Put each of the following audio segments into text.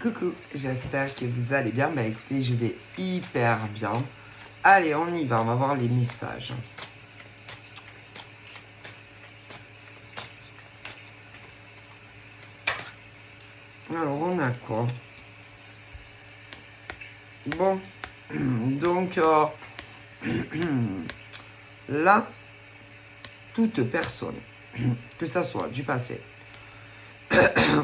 Coucou, j'espère que vous allez bien. Bah écoutez, je vais hyper bien. Allez, on y va, on va voir les messages. Alors, on a quoi? Bon, donc là, toute personne, que ça soit du passé,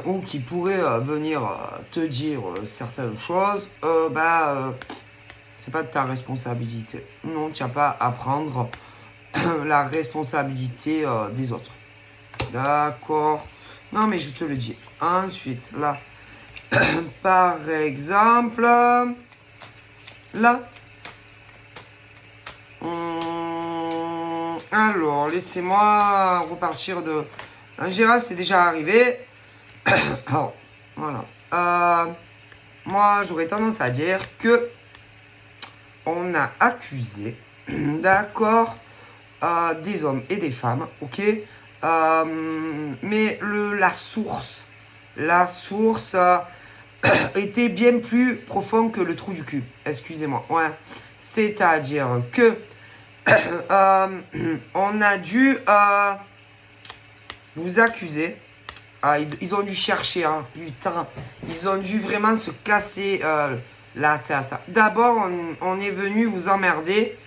ou qui pourrait venir te dire certaines choses, c'est pas de ta responsabilité. Non, tu n'as pas à prendre la responsabilité des autres. D'accord. Non, mais je te le dis. Ensuite, là, par exemple, là. Alors, laissez-moi repartir de... En général, c'est déjà arrivé. Alors, voilà. Moi, j'aurais tendance à dire que on a accusé, d'accord, des hommes et des femmes, ok, mais la source était bien plus profond que le trou du cul. Excusez-moi. Ouais. C'est-à-dire que on a dû vous accuser. Ils ont dû chercher, hein, putain. Ils ont dû vraiment se casser la tête. D'abord, on est venu vous emmerder.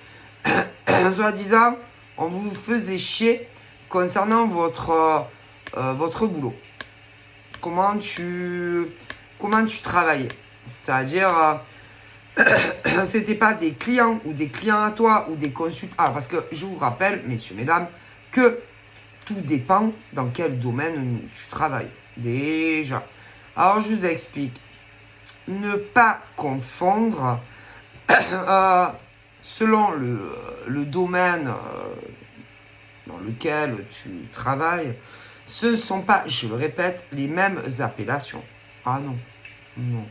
Soi-disant, on vous faisait chier concernant votre boulot. Comment tu travaillais. C'est-à-dire, c'était pas des clients ou des clients à toi ou des consultants. Ah, parce que je vous rappelle, messieurs, mesdames, que tout dépend dans quel domaine tu travailles. Déjà. Alors, je vous explique. Ne pas confondre selon le domaine dans lequel tu travailles. Ce ne sont pas, je le répète, les mêmes appellations. Ah non, non.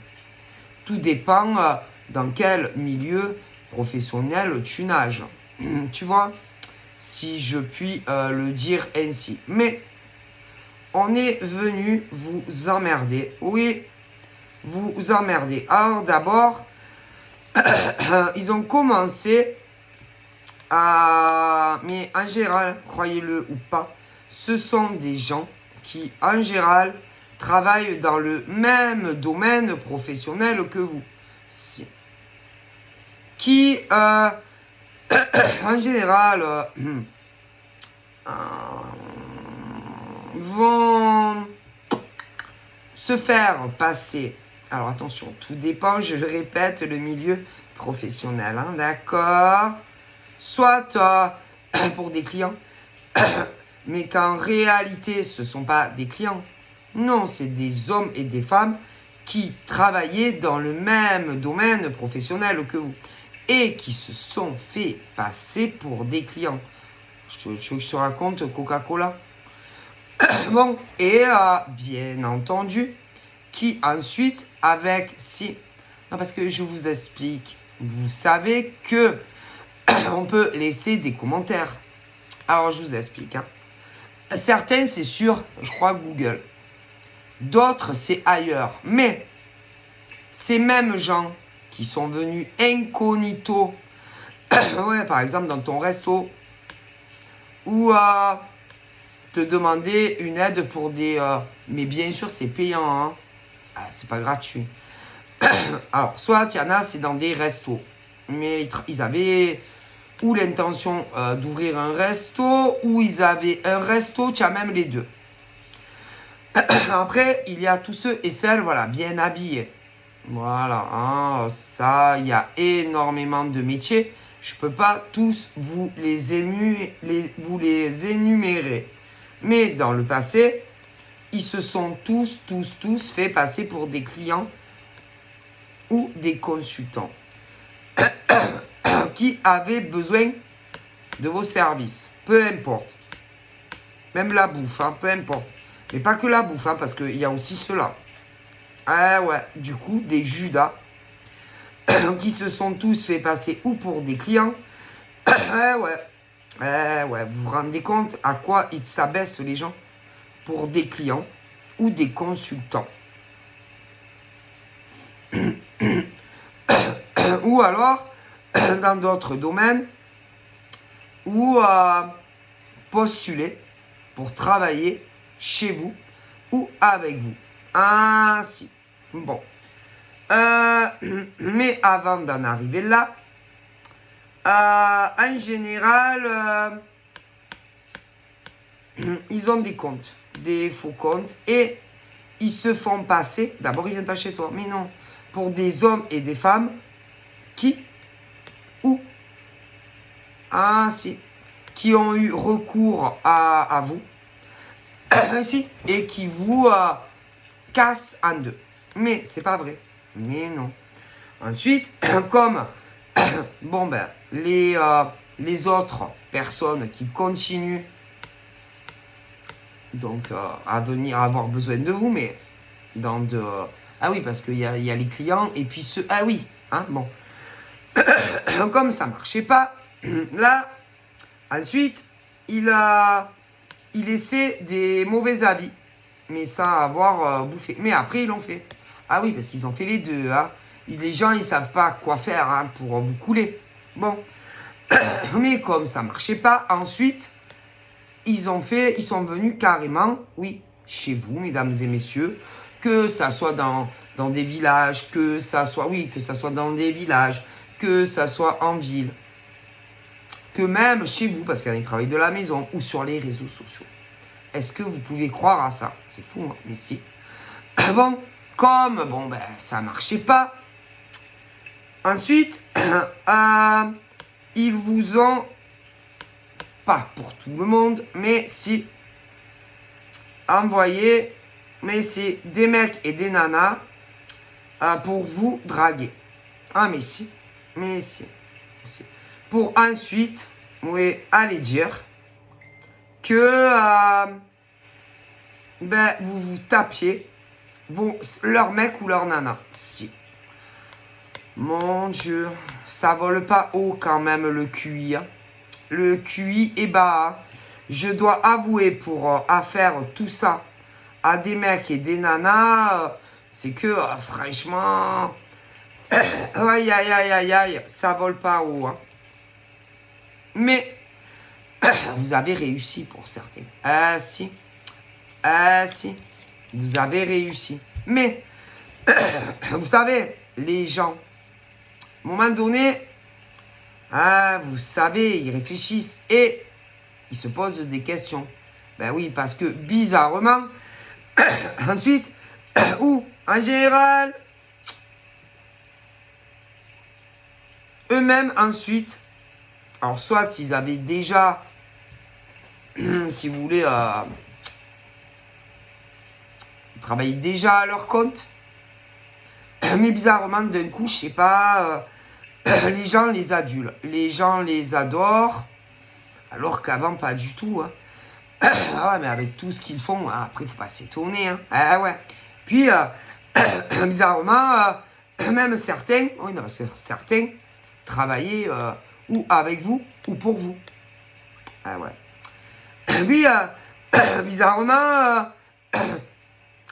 Tout dépend dans quel milieu professionnel tu nages. Tu vois, si je puis le dire ainsi. Mais on est venu vous emmerder. Oui, vous emmerder. Alors d'abord, ils ont commencé à... Mais en général, croyez-le ou pas, ce sont des gens qui, en général, travaillent dans le même domaine professionnel que vous. Si. Qui, en général, vont se faire passer. Alors attention, tout dépend, je le répète, le milieu professionnel, hein, d'accord. Soit pour des clients, mais qu'en réalité, ce ne sont pas des clients. Non, c'est des hommes et des femmes qui travaillaient dans le même domaine professionnel que vous et qui se sont fait passer pour des clients. Je te raconte Coca-Cola. Bon, et bien entendu, qui ensuite, Non, parce que je vous explique. Vous savez que on peut laisser des commentaires. Alors, je vous explique. Hein. Certains, c'est sur, je crois, Google. D'autres, c'est ailleurs. Mais ces mêmes gens qui sont venus incognito, ouais, par exemple, dans ton resto, ou te demander une aide pour des... mais bien sûr, c'est payant. Hein. C'est pas gratuit. Alors, soit il y en a, c'est dans des restos. Mais ils avaient ou l'intention d'ouvrir un resto, ou ils avaient un resto, tu as même les deux. Après, il y a tous ceux et celles, voilà, bien habillés. Voilà, hein, ça, il y a énormément de métiers. Je ne peux pas tous vous les énumérer. Mais dans le passé, ils se sont tous fait passer pour des clients ou des consultants qui avaient besoin de vos services. Peu importe. Même la bouffe, hein, peu importe. Mais pas que la bouffe, hein, parce qu'il y a aussi cela. Ah ouais, du coup, des Judas qui se sont tous fait passer ou pour des clients. Ouais, vous vous rendez compte à quoi ils s'abaissent les gens pour des clients ou des consultants. ou alors dans d'autres domaines, ou postuler pour travailler chez vous ou avec vous. Ainsi. Bon. Mais avant d'en arriver là, en général, ils ont des comptes, des faux comptes, et ils se font passer, d'abord ils viennent pas chez toi, mais non, pour des hommes et des femmes qui, ou, si, qui ont eu recours à vous, ainsi, et qui vous cassent en deux. Mais c'est pas vrai, mais non. Ensuite, comme, bon ben, les autres personnes qui continuent donc à venir avoir besoin de vous, mais dans de... Ah oui, parce qu'il y a les clients, et puis ceux... Ah oui, hein, bon. Comme ça marchait pas, là, ensuite, il essaie des mauvais avis, mais sans avoir bouffé. Mais après, ils l'ont fait. Ah oui, parce qu'ils ont fait les deux, hein. Les gens, ils savent pas quoi faire, hein, pour vous couler. Bon. Mais comme ça marchait pas, ensuite... ils sont venus carrément, oui, chez vous, mesdames et messieurs, que ça soit dans des villages, que ça soit dans des villages, que ça soit en ville, que même chez vous, parce qu'ils travaillent de la maison, ou sur les réseaux sociaux. Est-ce que vous pouvez croire à ça? C'est fou, hein, mais si. Bon, comme, bon, ben, ça marchait pas. Ensuite, ils vous ont... pas pour tout le monde, mais si envoyer, mais si des mecs et des nanas pour vous draguer. Ah mais si. Pour ensuite, oui, aller dire que ben, vous vous tapiez leur mec ou leur nana. Si. Mon Dieu, ça vole pas haut quand même le QI, hein. Le QI est bas. Je dois avouer, pour faire tout ça à des mecs et des nanas, c'est que, franchement, aïe, ça vole pas haut, hein. Mais, vous avez réussi pour certains. Si, vous avez réussi. Mais, vous savez, les gens, à un moment donné, vous savez, ils réfléchissent et ils se posent des questions. Ben oui, parce que bizarrement, ensuite, ou en général, eux-mêmes ensuite, alors soit ils avaient déjà, si vous voulez, ils travaillaient déjà à leur compte, mais bizarrement, d'un coup, je sais pas... les gens les adulent, les gens les adorent, alors qu'avant, pas du tout, hein. Ah ouais, mais avec tout ce qu'ils font, après, faut pas s'étonner, hein. Ah ouais. Puis, bizarrement, même certains, oui, non, parce que certains travaillaient ou avec vous, ou pour vous. Ah ouais. Puis, bizarrement,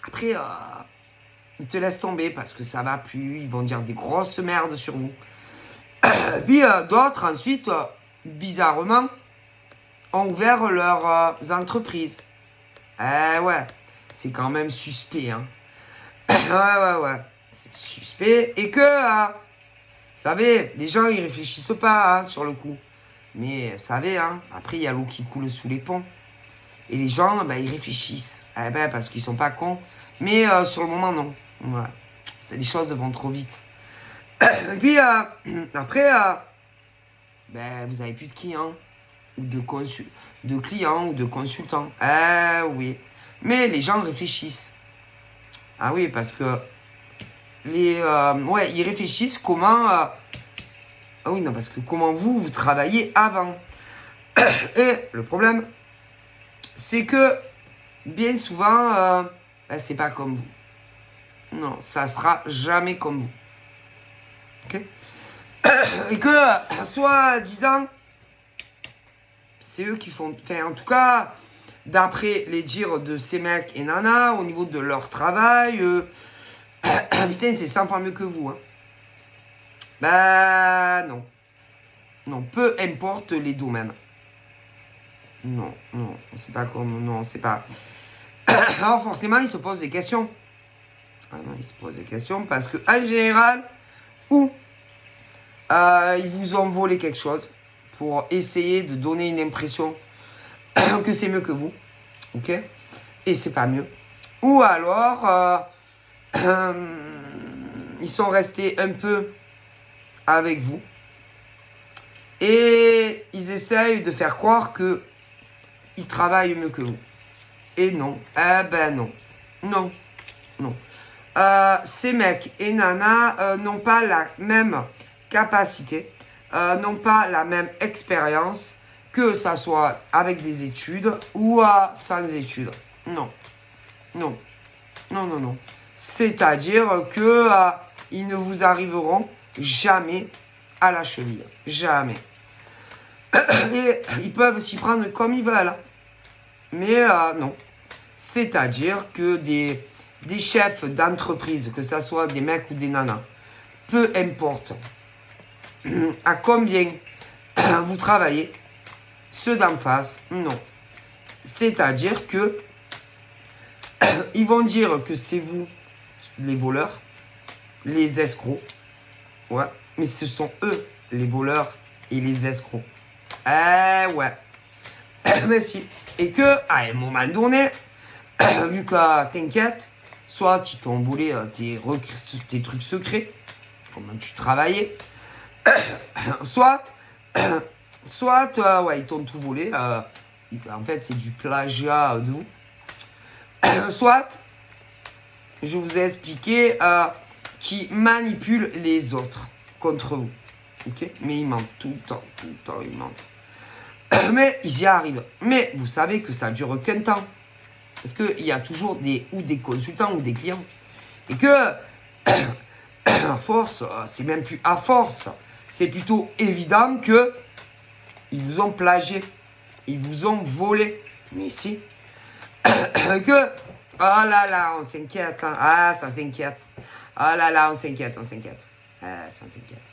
après, ils te laissent tomber parce que ça va plus, ils vont dire des grosses merdes sur vous. Puis d'autres, ensuite, bizarrement, ont ouvert leurs entreprises. Ouais, c'est quand même suspect, hein. Ouais, c'est suspect. Et que, vous savez, les gens, ils réfléchissent pas, hein, sur le coup. Mais, vous savez, hein, après, il y a l'eau qui coule sous les ponts. Et les gens, ben, ils réfléchissent. Parce qu'ils sont pas cons. Mais sur le moment, non. Ouais. Les choses vont trop vite. Et puis, après, ben, vous avez plus de clients, ou de clients, ou de consultants. Oui. Mais les gens réfléchissent. Ah oui, parce que ils réfléchissent comment... ah oui, non, parce que comment vous travaillez avant. Et le problème, c'est que, bien souvent, ben, c'est pas comme vous. Non, ça sera jamais comme vous. Ok? Et que, soi-disant, c'est eux qui font... Enfin, en tout cas, d'après les dires de ces mecs et nanas, au niveau de leur travail, putain, c'est 100 fois mieux que vous. Hein. Ben non. Non, peu importe les domaines. Non, non, c'est pas comme... Non, c'est pas... Alors forcément, il se pose des questions. Ah non, il se pose des questions parce que en général, ou ils vous ont volé quelque chose pour essayer de donner une impression que c'est mieux que vous. Ok? Et c'est pas mieux. Ou alors, ils sont restés un peu avec vous. Et ils essayent de faire croire que ils travaillent mieux que vous. Et non. Eh ben non. Non. Non. Ces mecs et nanas n'ont pas la même capacité, n'ont pas la même expérience, que ça soit avec des études ou sans études. Non. Non. Non, non, non. C'est-à-dire que ils ne vous arriveront jamais à la cheville. Jamais. Et ils peuvent s'y prendre comme ils veulent. Mais non. C'est-à-dire que des chefs d'entreprise, que ce soit des mecs ou des nanas, peu importe à combien vous travaillez, ceux d'en face, non. C'est-à-dire que ils vont dire que c'est vous les voleurs, les escrocs. Ouais, mais ce sont eux les voleurs et les escrocs. Ouais. Mais si. Et que, à un moment donné, vu que t'inquiètes, soit ils t'ont volé tes trucs secrets, comment tu travaillais, soit, ouais, ils t'ont tout volé. En fait, c'est du plagiat de vous. Soit, je vous ai expliqué, qui manipulent les autres contre vous. Ok? Mais ils mentent tout le temps, ils mentent. Mais ils y arrivent. Mais vous savez que ça dure qu'un temps. Parce qu'il y a toujours des consultants ou des clients. Et que, à force, c'est même plus à force. C'est plutôt évident que ils vous ont plagié. Ils vous ont volé. Mais si. Que, oh là là, on s'inquiète. Hein. Ah, ça s'inquiète. Oh là là, on s'inquiète. Ça s'inquiète.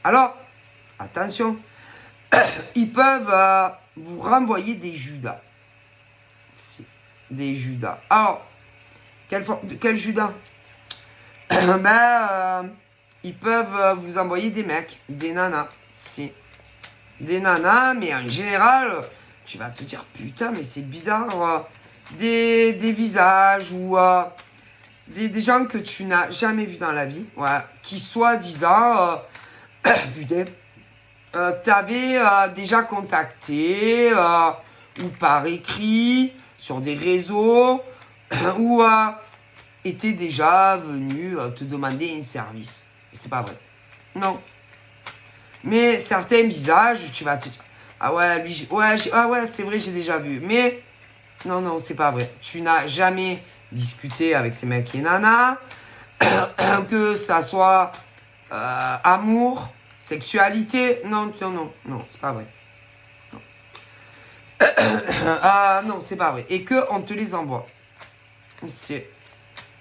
Alors, attention. Ils peuvent vous renvoyer des Judas. Des Judas. Alors, quel Judas? Ils peuvent vous envoyer des mecs, des nanas. Si. Des nanas, mais en général, tu vas te dire, putain, mais c'est bizarre. Des visages ou des gens que tu n'as jamais vus dans la vie. Ouais, qui soi-disant, putain, t'avais déjà contacté ou par écrit sur des réseaux ou étaient déjà venus te demander un service. Et c'est pas vrai. Non. Mais certains visages, tu vas te dire, ah ouais, lui, ah ouais, c'est vrai, j'ai déjà vu. Mais non, non, c'est pas vrai. Tu n'as jamais discuté avec ces mecs et nanas, que ça soit amour, sexualité. Non, non, non, non, c'est pas vrai. Non, c'est pas vrai. Et que on te les envoie.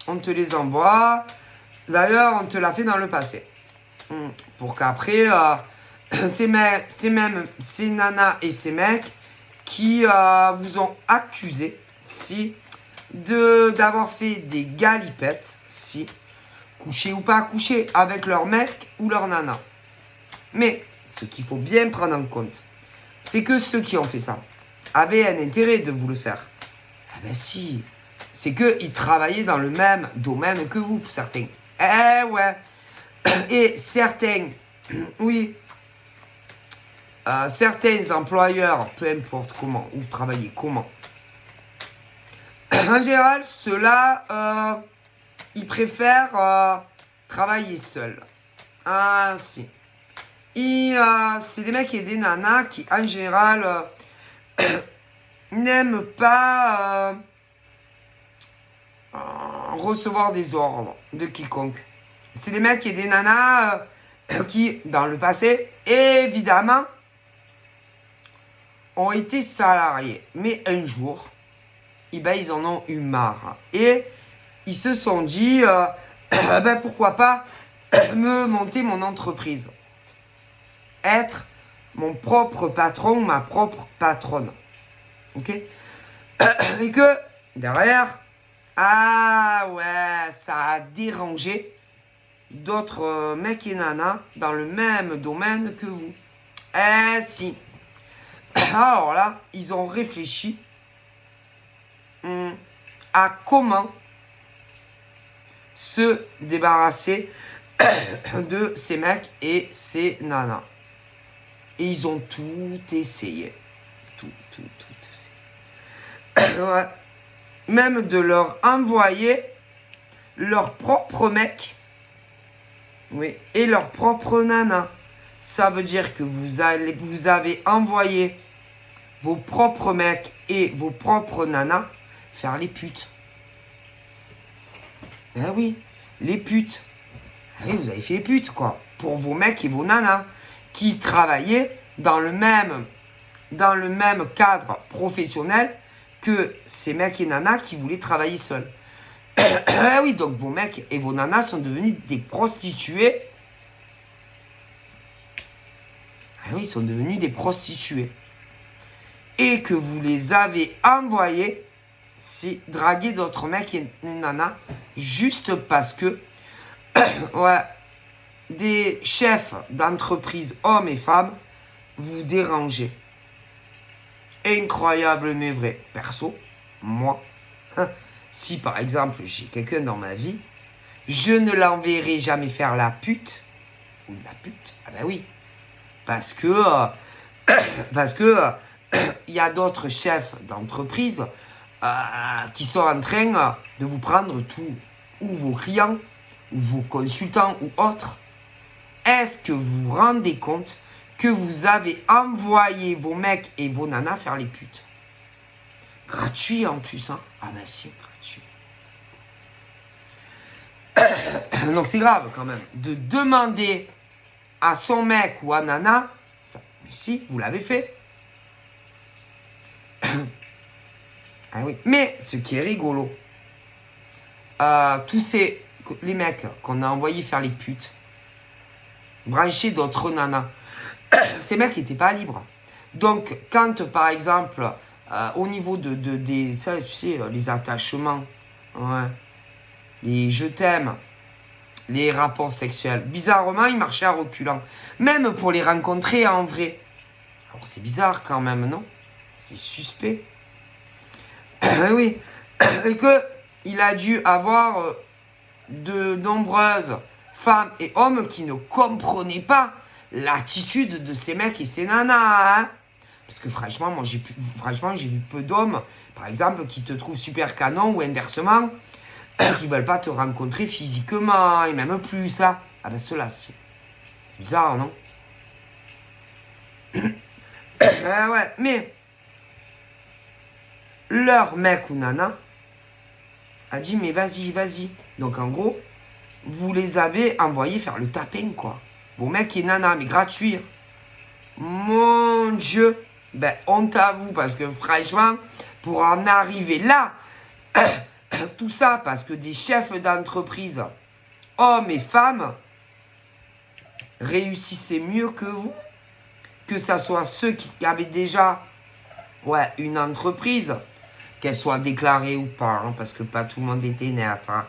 On te les envoie. D'ailleurs, on te l'a fait dans le passé. Pour qu'après, ces nanas et ces mecs qui vous ont accusé, si, d'avoir fait des galipettes, si, couché ou pas couché, avec leur mec ou leur nana. Mais, ce qu'il faut bien prendre en compte, c'est que ceux qui ont fait ça avaient un intérêt de vous le faire. Ah ben si, c'est qu'ils travaillaient dans le même domaine que vous, certains. Eh ouais. Et certains, oui, certains employeurs, peu importe comment, ou travailler comment, en général, ceux-là, ils préfèrent travailler seuls. Ah si. C'est des mecs et des nanas qui, en général, n'aiment pas recevoir des ordres de quiconque. C'est des mecs et des nanas qui, dans le passé, évidemment, ont été salariés. Mais un jour, ils en ont eu marre. Et ils se sont dit, pourquoi pas me monter mon entreprise. être mon propre patron, ma propre patronne. Ok? Et que derrière, ah ouais, ça a dérangé d'autres mecs et nanas dans le même domaine que vous. Eh si. Alors là, ils ont réfléchi à comment se débarrasser de ces mecs et ces nanas. Et ils ont tout essayé. Tout essayé. Ouais. Même de leur envoyer leur propre mec, oui, et leur propre nana. Ça veut dire que vous avez envoyé vos propres mecs et vos propres nanas faire les putes. Ah oui, les putes. Ah oui, vous avez fait les putes, quoi. Pour vos mecs et vos nanas qui travaillaient dans le même cadre professionnel que ces mecs et nanas qui voulaient travailler seuls. Ah oui, donc vos mecs et vos nanas sont devenus des prostituées. Ah oui, ils sont devenus des prostituées. Et que vous les avez envoyés, c'est draguer d'autres mecs et nanas, juste parce que ouais, des chefs d'entreprise, hommes et femmes, vous dérangez. Incroyable mais vrai. Perso, moi, si par exemple j'ai quelqu'un dans ma vie, je ne l'enverrai jamais faire la pute. Ou la pute. Ah ben oui. Parce que il y a d'autres chefs d'entreprise qui sont en train de vous prendre tout, ou vos clients, ou vos consultants, ou autres. Est-ce que vous vous rendez compte que vous avez envoyé vos mecs et vos nanas faire les putes? Gratuit en plus, hein? Ah ben c'est gratuit. Donc c'est grave quand même de demander à son mec ou à nana, ça, mais si, vous l'avez fait. Ah oui. Mais ce qui est rigolo, tous les mecs qu'on a envoyés faire les putes, branchés d'autres nanas, ces mecs n'étaient pas libres. Donc, quand par exemple, au niveau ça, tu sais, les attachements, ouais, les je t'aime, les rapports sexuels, bizarrement, ils marchaient à reculons. Même pour les rencontrer en vrai. Alors, c'est bizarre quand même, non? C'est suspect. Oui. Et qu'il a dû avoir de nombreuses femmes et hommes qui ne comprenaient pas l'attitude de ces mecs et ces nanas. Hein. Parce que franchement, j'ai vu peu d'hommes, par exemple, qui te trouvent super canon ou inversement, qui ne veulent pas te rencontrer physiquement et même plus. Hein. Ah ben ceux-là, c'est bizarre, non? Ouais, mais leur mec ou nana a dit mais vas-y. Donc en gros, vous les avez envoyés faire le tapin, quoi. Vos mecs et nana, mais gratuit. Mon Dieu, ben honte à vous, parce que franchement, pour en arriver là, tout ça parce que des chefs d'entreprise, hommes et femmes, réussissaient mieux que vous, que ça soit ceux qui avaient déjà une entreprise, qu'elle soit déclarée ou pas, hein, parce que pas tout le monde était net, hein,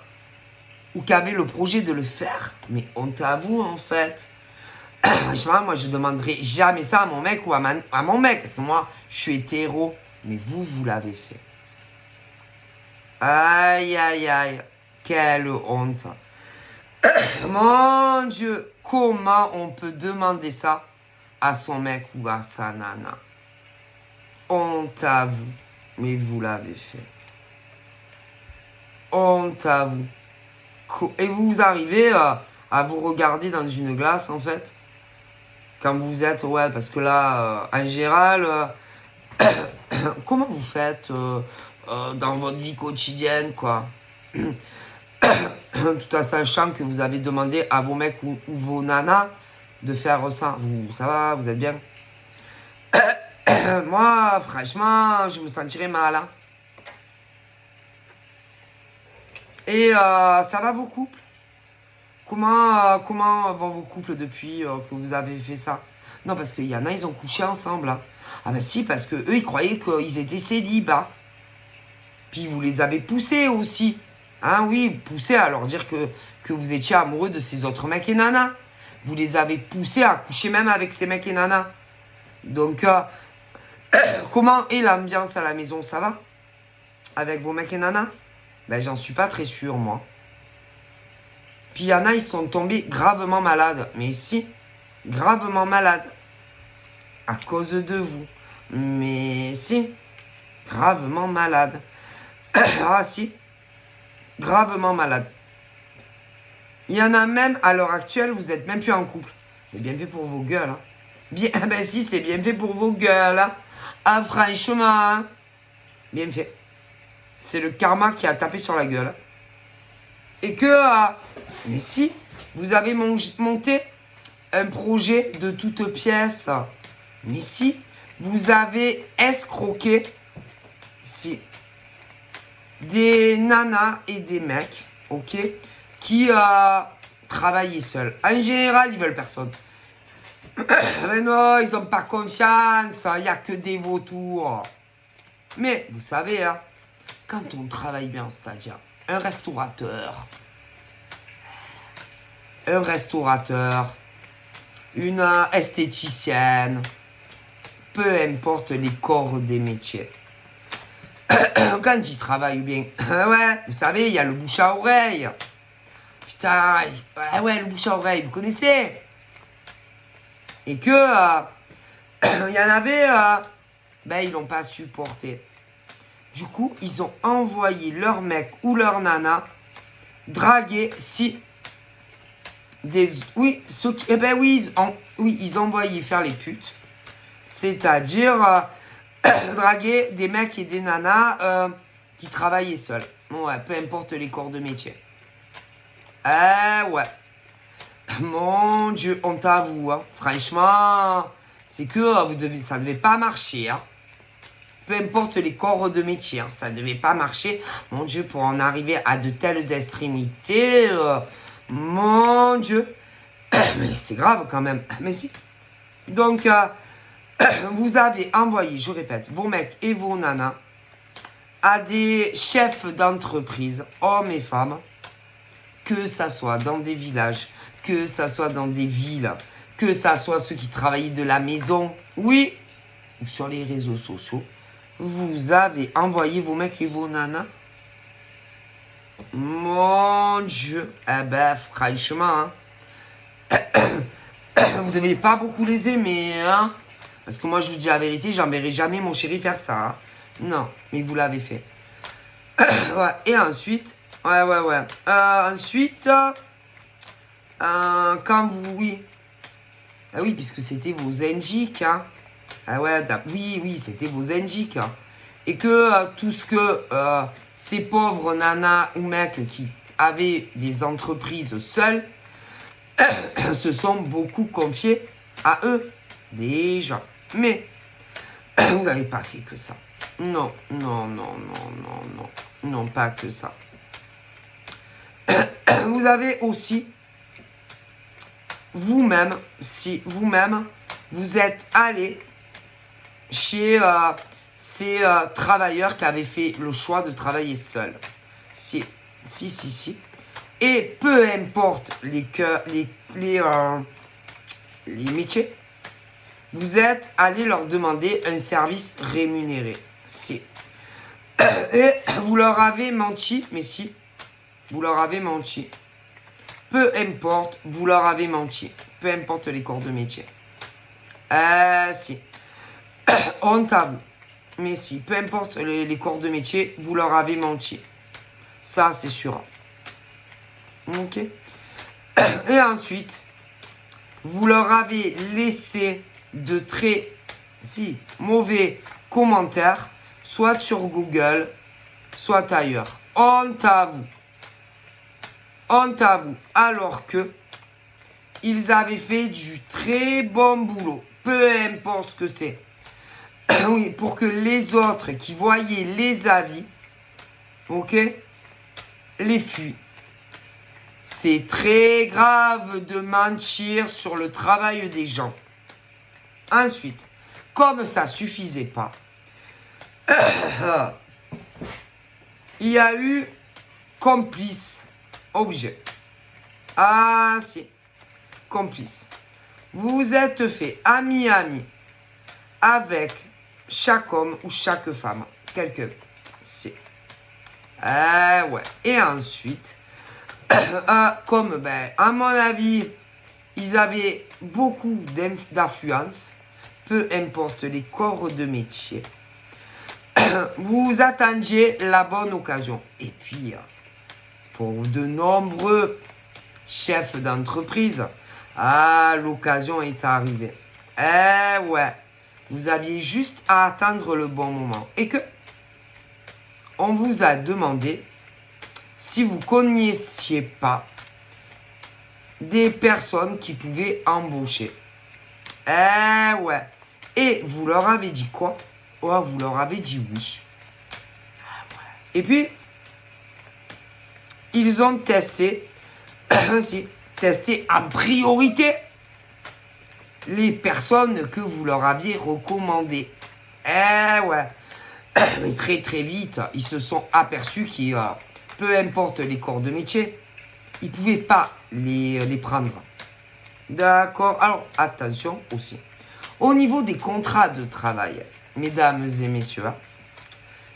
ou qui avait le projet de le faire, mais honte à vous en fait. Franchement, moi je demanderai jamais ça à mon mec ou à mon mec, parce que moi je suis hétéro, mais vous l'avez fait. Aïe, quelle honte. Mon Dieu, comment on peut demander ça à son mec ou à sa nana? Honte à vous, mais vous l'avez fait. Honte à vous. Et vous arrivez à vous regarder dans une glace, en fait, quand vous êtes, parce que là, en général, comment vous faites dans votre vie quotidienne, quoi? Tout en sachant que vous avez demandé à vos mecs ou vos nanas de faire ça. Ça va, vous êtes bien? Moi, franchement, je me sentirais mal. Hein. Et ça va vos couples? Comment vont vos couples depuis que vous avez fait ça? Non, parce qu'il y en a, ils ont couché ensemble. Hein. Ah ben si, parce que eux, ils croyaient qu'ils étaient célibats. Puis vous les avez poussés aussi. Hein, oui, poussés à leur dire que vous étiez amoureux de ces autres mecs et nanas. Vous les avez poussés à coucher même avec ces mecs et nanas. Donc, comment est l'ambiance à la maison? Ça va? Avec vos mecs et nanas? Ben, j'en suis pas très sûr, moi. Puis il y en a, ils sont tombés gravement malades. Mais si, gravement malades. À cause de vous. Mais si, gravement malades. Ah si, gravement malades. Il y en a même, à l'heure actuelle, vous n'êtes même plus en couple. C'est bien fait pour vos gueules. Hein. Bien, ben si, c'est bien fait pour vos gueules. Hein. Ah, franchement, hein. Bien fait. C'est le karma qui a tapé sur la gueule. Et que, mais si, vous avez monté un projet de toutes pièces. Mais si, vous avez escroqué, si, des nanas et des mecs, ok, qui travaillaient seuls. En général, ils veulent personne. Mais non, ils n'ont pas confiance, il n'y a que des vautours. Mais, vous savez, hein, quand on travaille bien, c'est-à-dire un restaurateur, une esthéticienne, peu importe les corps des métiers. Quand ils travaillent bien, ouais, vous savez, il y a le bouche à oreille. Putain, ouais, le bouche à oreille, vous connaissez? Et que, il y en avait, ben, ils l'ont pas supporté. Du coup, ils ont envoyé leur mec ou leur nana draguer, si, oui, ceux qui, eh ben oui, ils ont envoyé faire les putes. C'est-à-dire draguer des mecs et des nanas qui travaillaient seuls. Ouais, peu importe les corps de métier. Ouais. Mon Dieu, honte à vous. Hein. Franchement, c'est que ça ne devait pas marcher. Hein. Peu importe les corps de métier, hein, ça ne devait pas marcher. Mon Dieu, pour en arriver à de telles extrémités, mon Dieu. Mais c'est grave quand même. Mais si. Donc, vous avez envoyé, je répète, vos mecs et vos nanas à des chefs d'entreprise, hommes et femmes, que ça soit dans des villages, que ça soit dans des villes, que ça soit ceux qui travaillent de la maison, oui, ou sur les réseaux sociaux, vous avez envoyé vos mecs et vos nanas. Mon Dieu, eh ben franchement, hein, vous devez pas beaucoup les aimer, hein. Parce que moi, je vous dis la vérité, j'enverrai jamais mon chéri faire ça. Hein. Non, mais vous l'avez fait. Ouais, et ensuite, ouais. Ensuite, quand vous, oui. Ah oui, puisque c'était vos NJK. Hein. Ah ouais, oui, c'était vos NJK. Hein. Et que tout ce que ces pauvres nanas ou mecs qui avaient des entreprises seuls se sont beaucoup confiés à eux. Déjà. Mais vous n'avez pas fait que ça. Non, pas que ça. Vous avez aussi, vous-même, si vous-même, vous êtes allé chez ces travailleurs qui avaient fait le choix de travailler seuls. Si. Et peu importe les métiers, vous êtes allé leur demander un service rémunéré. Si. Et vous leur avez menti, mais si, vous leur avez menti. Peu importe, vous leur avez menti. Peu importe les corps de métier. Si. Honte à vous. Mais si, peu importe les corps de métier, vous leur avez menti. Ça, c'est sûr. Ok. Et ensuite, vous leur avez laissé de très mauvais commentaires, soit sur Google, soit ailleurs. Honte à vous. Honte à vous. Alors que ils avaient fait du très bon boulot. Peu importe ce que c'est. Oui, pour que les autres qui voyaient les avis, ok, les fuient. C'est très grave de mentir sur le travail des gens. Ensuite, comme ça suffisait pas, il y a eu complice, obligé. Ah si, complice. Vous vous êtes fait ami avec chaque homme ou chaque femme. Quelqu'un. Si. Ouais. Et ensuite, comme, à mon avis, ils avaient beaucoup d'influence, peu importe les corps de métier, vous attendiez la bonne occasion. Et puis, pour de nombreux chefs d'entreprise, l'occasion est arrivée. Ouais, vous aviez juste à attendre le bon moment. Et que on vous a demandé si vous connaissiez pas des personnes qui pouvaient embaucher. Ouais. Et vous leur avez dit quoi? Vous leur avez dit oui. Et puis, ils ont testé, testé en priorité les personnes que vous leur aviez recommandées. Ouais. Mais très très vite, ils se sont aperçus que peu importe les corps de métier, ils ne pouvaient pas les prendre. D'accord. Alors, attention aussi. Au niveau des contrats de travail, mesdames et messieurs,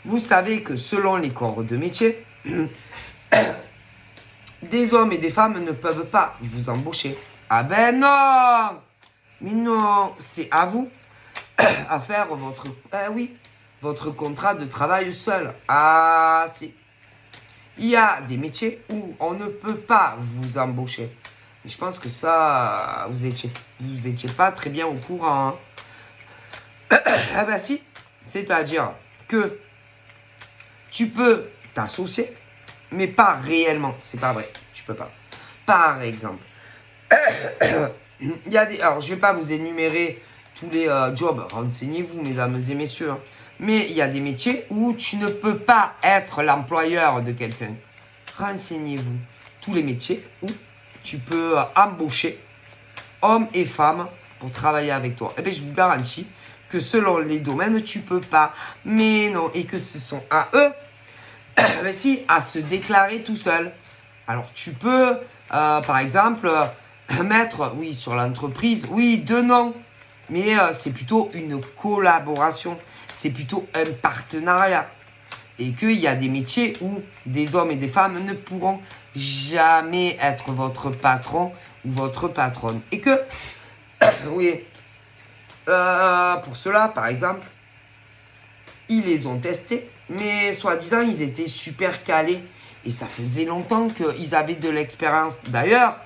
vous savez que selon les corps de métier, des hommes et des femmes ne peuvent pas vous embaucher. Ah ben non! Mais non, c'est à vous à faire votre contrat de travail seul. Ah si. Il y a des métiers où on ne peut pas vous embaucher. Et je pense que ça, vous étiez pas très bien au courant. Hein. Ah ben si. C'est-à-dire que tu peux t'associer, mais pas réellement. C'est pas vrai. Tu peux pas. Par exemple, il y a des... Alors, je vais pas vous énumérer tous les jobs. Renseignez-vous, mesdames et messieurs. Hein. Mais il y a des métiers où tu ne peux pas être l'employeur de quelqu'un. Renseignez-vous. Tous les métiers où tu peux embaucher hommes et femmes pour travailler avec toi. Eh bien, je vous garantis que selon les domaines, tu peux pas. Mais non, et que ce sont à eux, à se déclarer tout seul. Alors, tu peux, par exemple, mettre, oui, sur l'entreprise, oui, 2 noms. Mais c'est plutôt une collaboration. C'est plutôt un partenariat. Et qu'il y a des métiers où des hommes et des femmes ne pourront jamais être votre patron ou votre patronne. Et que, oui, pour cela, par exemple, ils les ont testés, mais soi-disant, ils étaient super calés. Et ça faisait longtemps qu'ils avaient de l'expérience. D'ailleurs,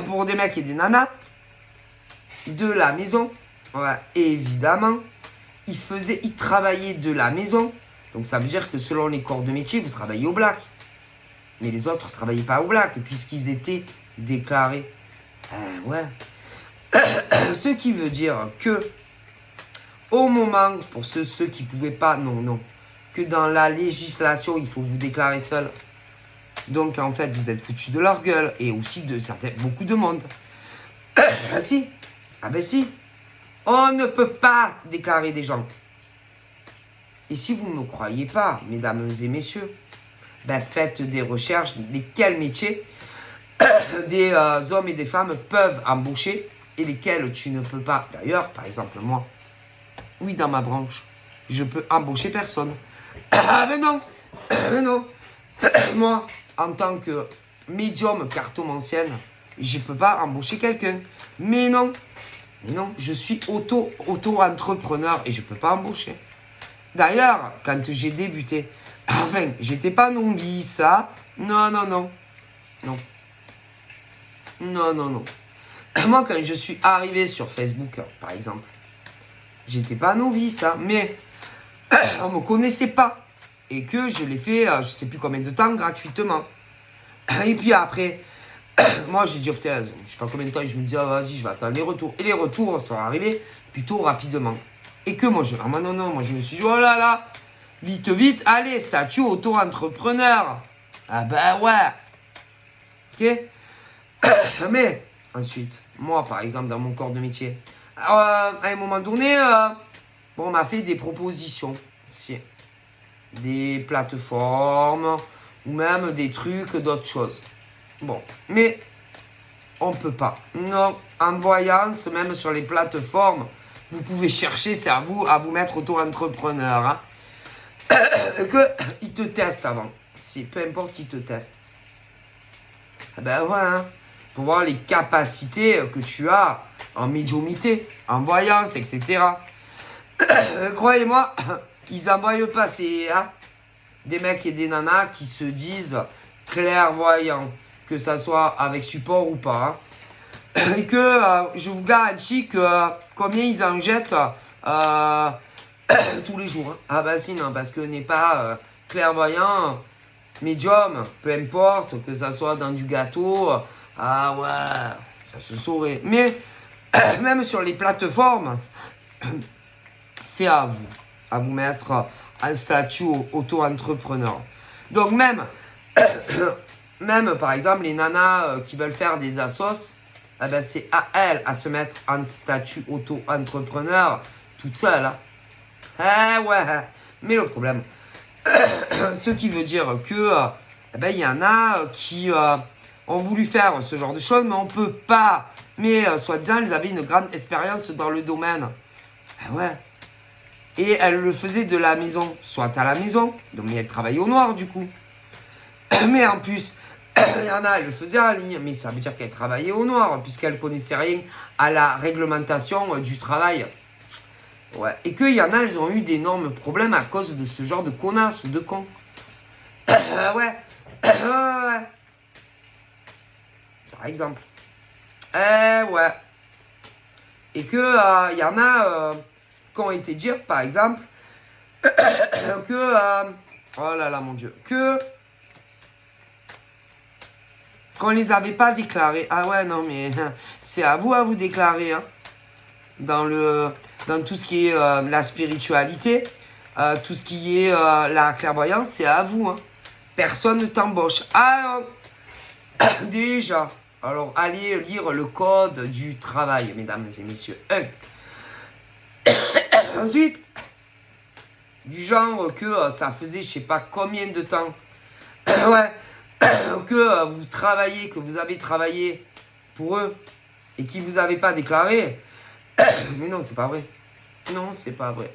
pour des mecs et des nanas, de la maison, ouais, évidemment, ils travaillaient de la maison. Donc ça veut dire que selon les corps de métier, vous travaillez au black. Mais les autres ne travaillaient pas au black, puisqu'ils étaient déclarés. Ouais. Ce qui veut dire que, au moment, pour ceux qui ne pouvaient pas, non, que dans la législation, il faut vous déclarer seul. Donc, en fait, vous êtes foutus de leur gueule, et aussi de beaucoup de monde. Si. Ah ben si. On ne peut pas déclarer des gens. Et si vous ne croyez pas, mesdames et messieurs, faites des recherches, lesquels métiers des hommes et des femmes peuvent embaucher et lesquels tu ne peux pas. D'ailleurs, par exemple, moi, oui, dans ma branche, je peux embaucher personne. Ah, mais non, mais non. Moi, en tant que médium cartomancienne, je ne peux pas embaucher quelqu'un. Mais non, je suis auto-entrepreneur et je ne peux pas embaucher. D'ailleurs, quand j'ai débuté, enfin, j'étais pas novice, ça. Non. Moi, quand je suis arrivé sur Facebook, par exemple, j'étais pas novice, hein, mais on me connaissait pas. Et que je l'ai fait, je sais plus combien de temps, gratuitement. Et puis après, moi, j'ai dit, putain, je sais pas combien de temps, et je me dis, vas-y, je vais attendre les retours. Et les retours sont arrivés plutôt rapidement. Et que moi, moi, je me suis dit, oh là là, vite, allez, statut auto-entrepreneur. Ah ben ouais. Ok. Mais, ensuite, moi, par exemple, dans mon corps de métier, à un moment donné, bon, on m'a fait des propositions. Si. Des plateformes ou même des trucs, d'autres choses. Bon, mais on peut pas. Non, en voyance, même sur les plateformes, vous pouvez chercher, c'est à vous mettre auto-entrepreneur. Hein. Ils te testent avant. Si, peu importe, ils te testent. Ben ouais, hein. Pour voir les capacités que tu as en médiumnité, en voyance, etc. Croyez-moi, ils envoient passer des mecs et des nanas qui se disent clairvoyants, que ça soit avec support ou pas. Hein. Et que je vous garantis que combien ils en jettent tous les jours. Hein. Ah bah si, non, parce que n'est pas clairvoyant, médium, peu importe, que ça soit dans du gâteau. Ah ouais, ça se saurait. Mais même sur les plateformes, c'est à vous mettre en statut auto-entrepreneur. Donc même par exemple les nanas qui veulent faire des assos, eh ben, c'est à elles à se mettre en statut auto-entrepreneur toute seule. Hein. Ouais, mais le problème, ce qui veut dire que eh ben, y en a qui ont voulu faire ce genre de choses, mais on peut pas. Mais soi-disant, ils avaient une grande expérience dans le domaine. Ouais. Et elle le faisait de la maison, soit à la maison, donc elle travaillait au noir du coup. Mais en plus, il y en a, elle le faisait en ligne, mais ça veut dire qu'elle travaillait au noir, puisqu'elle connaissait rien à la réglementation du travail. Ouais. Et qu'il y en a, elles ont eu d'énormes problèmes à cause de ce genre de connasses ou de cons. Ouais. Ouais. Par exemple. Ouais. Et que il y en a qui ont été dire, par exemple, que oh là là mon Dieu, que qu'on les avait pas déclarés. Ah ouais non mais c'est à vous déclarer hein. Dans tout ce qui est la spiritualité, tout ce qui est la clairvoyance, c'est à vous. Hein. Personne ne t'embauche. Alors, déjà, alors allez lire le code du travail, mesdames et messieurs. Ensuite, du genre que ça faisait je sais pas combien de temps ouais, que vous travaillez, que vous avez travaillé pour eux et qu'ils vous avez pas déclaré. Mais non, c'est pas vrai. Non, c'est pas vrai.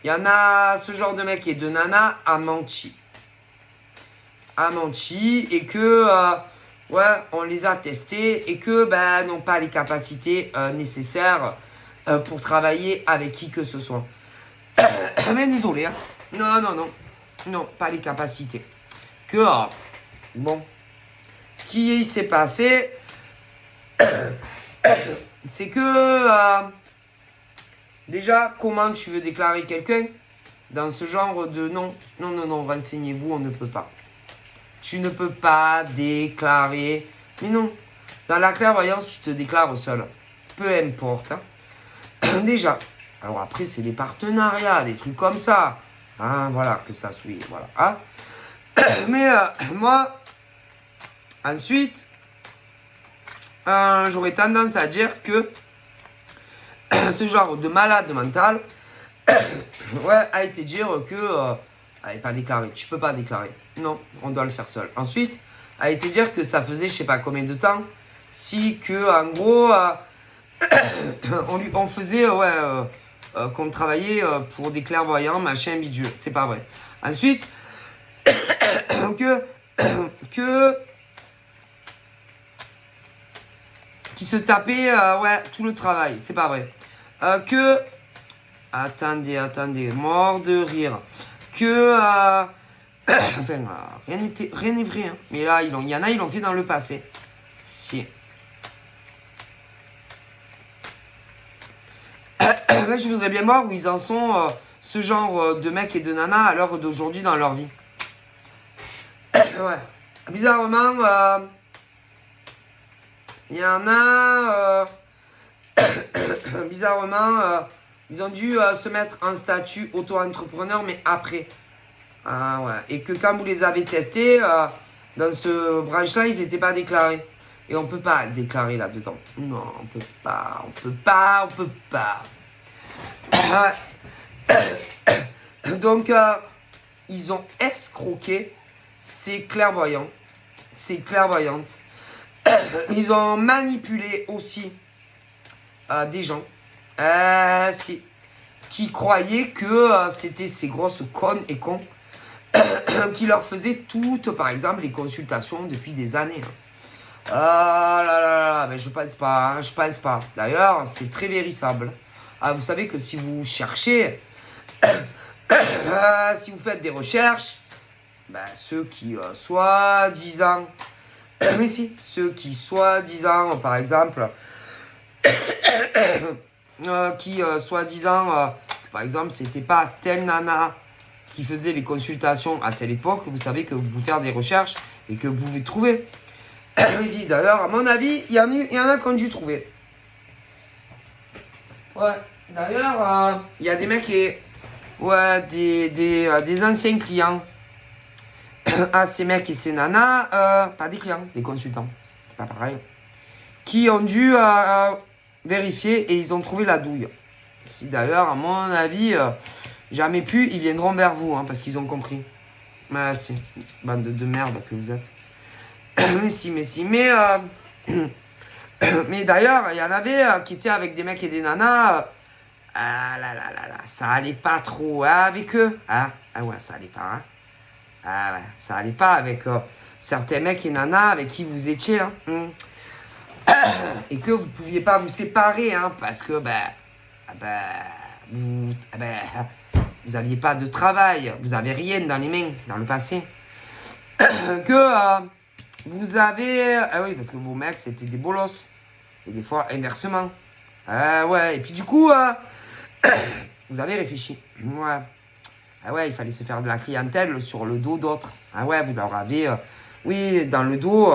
Il y en a ce genre de mec et de nana a menti. Et que ouais, on les a testés et que ben n'ont pas les capacités nécessaires pour travailler avec qui que ce soit. Mais désolé, hein. Non, pas les capacités. Que bon, ce qui s'est passé, c'est que déjà, comment tu veux déclarer quelqu'un dans ce genre de non, renseignez-vous, on ne peut pas. Tu ne peux pas déclarer. Mais non, dans la clairvoyance, tu te déclares seul. Peu importe. Hein. Déjà. Alors après, c'est des partenariats, des trucs comme ça. Hein, voilà, que ça suit. Voilà. Hein. Mais moi, ensuite, j'aurais tendance à dire que ce genre de malade mental ouais, a été dire que elle n'est pas déclarée. Tu peux pas déclarer. Non, on doit le faire seul. Ensuite, a été dire que ça faisait je sais pas combien de temps. Si que en gros, on faisait qu'on travaillait pour des clairvoyants, machin, bidule. C'est pas vrai. Ensuite, qui se tapait ouais, tout le travail. C'est pas vrai. Attendez, mort de rire. Enfin, rien n'est vrai. Hein. Mais là, il y en a, ils l'ont fait dans le passé. Si. Je voudrais bien voir où ils en sont, ce genre de mecs et de nanas à l'heure d'aujourd'hui dans leur vie. Ouais. Bizarrement, il y en a... bizarrement, ils ont dû se mettre en statut auto-entrepreneur, mais après. Ah ouais. Et que quand vous les avez testés, dans ce branche-là, ils n'étaient pas déclarés. Et on peut pas déclarer là-dedans. Non, on peut pas, on peut pas, on peut pas. Donc, ils ont escroqué ces clairvoyants, ces clairvoyantes. Ils ont manipulé aussi des gens qui croyaient que c'était ces grosses connes et cons qui leur faisaient toutes, par exemple, les consultations depuis des années. Ah là là là, mais je pense pas, hein, je pense pas. D'ailleurs, c'est très vérifiable. Ah, vous savez que si vous cherchez, si vous faites des recherches, ceux qui soi-disant, mais si, ceux qui soi-disant, par exemple, qui soi-disant, par exemple, c'était pas telle nana qui faisait les consultations à telle époque, vous savez que vous pouvez faire des recherches et que vous pouvez trouver. Mais si, d'ailleurs, à mon avis, il y en a qui ont dû trouver. Ouais, d'ailleurs, il y a des mecs qui... Ouais, des anciens clients. Ces mecs et ces nanas, pas des clients, des consultants. C'est pas pareil. Qui ont dû vérifier et ils ont trouvé la douille. Si d'ailleurs, à mon avis, jamais plus, ils viendront vers vous, hein, parce qu'ils ont compris. Mais si, bande de merde que vous êtes. Mais d'ailleurs, il y en avait qui étaient avec des mecs et des nanas. Ah là là là là, ça allait pas trop hein, avec eux. Hein? Ah ouais, ça allait pas. Hein? Ah ouais, ça allait pas avec certains mecs et nanas avec qui vous étiez. Hein? Et que vous pouviez pas vous séparer, hein, parce que vous aviez pas de travail, vous avez rien dans les mains dans le passé. Que vous avez... Ah oui, parce que vos mecs, c'était des bolosses. Et des fois, inversement. Ouais, et puis du coup, vous avez réfléchi. Ouais. Ah ouais, il fallait se faire de la clientèle sur le dos d'autres. Ah ouais, vous leur avez... oui, dans le dos,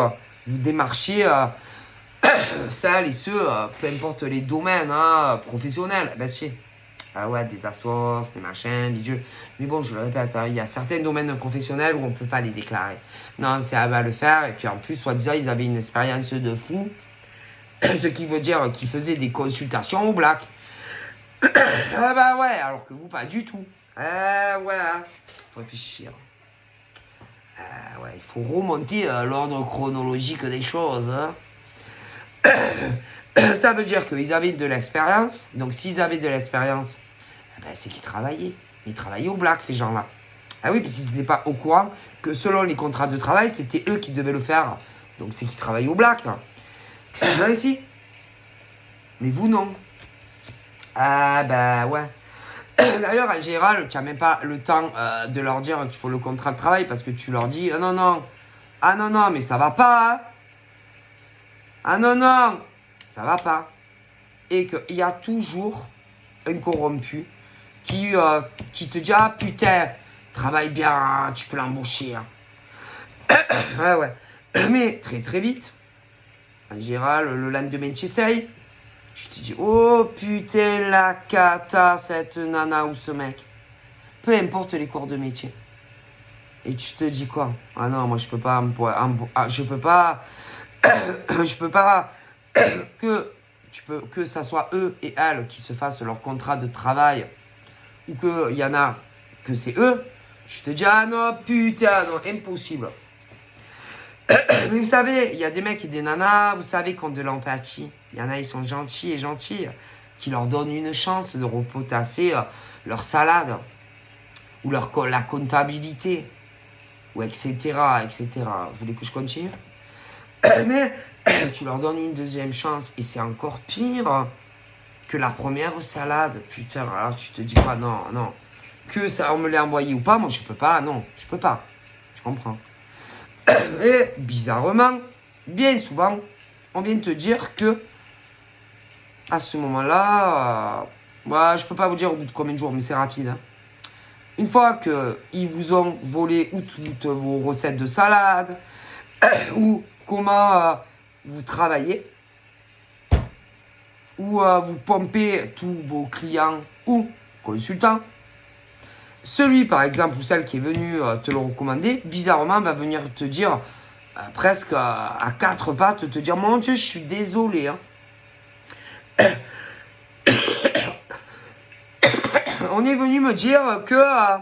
vous démarchez celles et ceux, peu importe les domaines professionnels. Ben si. Ah ouais, des assos, des machins, bidules. Mais bon, je le répète, il y a certains domaines professionnels où on ne peut pas les déclarer. Non, c'est à le faire. Et puis en plus, soi-disant, ils avaient une expérience de fou. Ce qui veut dire qu'ils faisaient des consultations au black. Ah bah ouais, alors que vous, pas du tout. Ouais, faut réfléchir. Ouais, il faut remonter l'ordre chronologique des choses. Hein. Ça veut dire qu'ils avaient de l'expérience. Donc s'ils avaient de l'expérience, c'est qu'ils travaillaient. Ils travaillaient au black, ces gens-là. Ah oui, parce qu'ils n'étaient pas au courant que selon les contrats de travail, c'était eux qui devaient le faire. Donc c'est qu'ils travaillaient au black. Si. Mais vous, non. Ah bah ouais. D'ailleurs, en général, tu n'as même pas le temps de leur dire qu'il faut le contrat de travail parce que tu leur dis non, non. Ah non, non, mais ça va pas. Hein. Ah non, non, ça va pas. Et qu'il y a toujours un corrompu qui te dit ah putain, travaille bien, tu peux l'embaucher. Hein. Ouais. Mais très très vite, en général, le lendemain, tu essayes. Je te dis, oh putain, la cata, cette nana ou ce mec. Peu importe les cours de métier. Et tu te dis quoi? Ah non, moi je peux pas, je peux pas, je peux pas que ça soit eux et elles qui se fassent leur contrat de travail ou qu'il y en a que c'est eux. Je te dis, ah non, putain, non, impossible. Mais vous savez, il y a des mecs et des nanas, vous savez, qui ont de l'empathie. Il y en a, ils sont gentils et gentilles, qui leur donnent une chance de repotasser leur salade, ou la comptabilité, ou etc., etc. Vous voulez que je continue? Mais tu leur donnes une deuxième chance, et c'est encore pire que la première salade. Putain, alors tu te dis pas, non, non. Que ça, on me l'ait envoyé ou pas, moi je peux pas, non, je peux pas. Je comprends. Et bizarrement, bien souvent, on vient te dire que à ce moment-là, je peux pas vous dire au bout de combien de jours, mais c'est rapide. Hein. Une fois qu'ils vous ont volé ou toutes vos recettes de salade, ou comment vous travaillez, ou vous pompez tous vos clients ou consultants, celui par exemple ou celle qui est venu te le recommander, bizarrement va venir te dire presque à quatre pattes te dire, mon Dieu, je suis désolé. Hein. On est venu me dire que...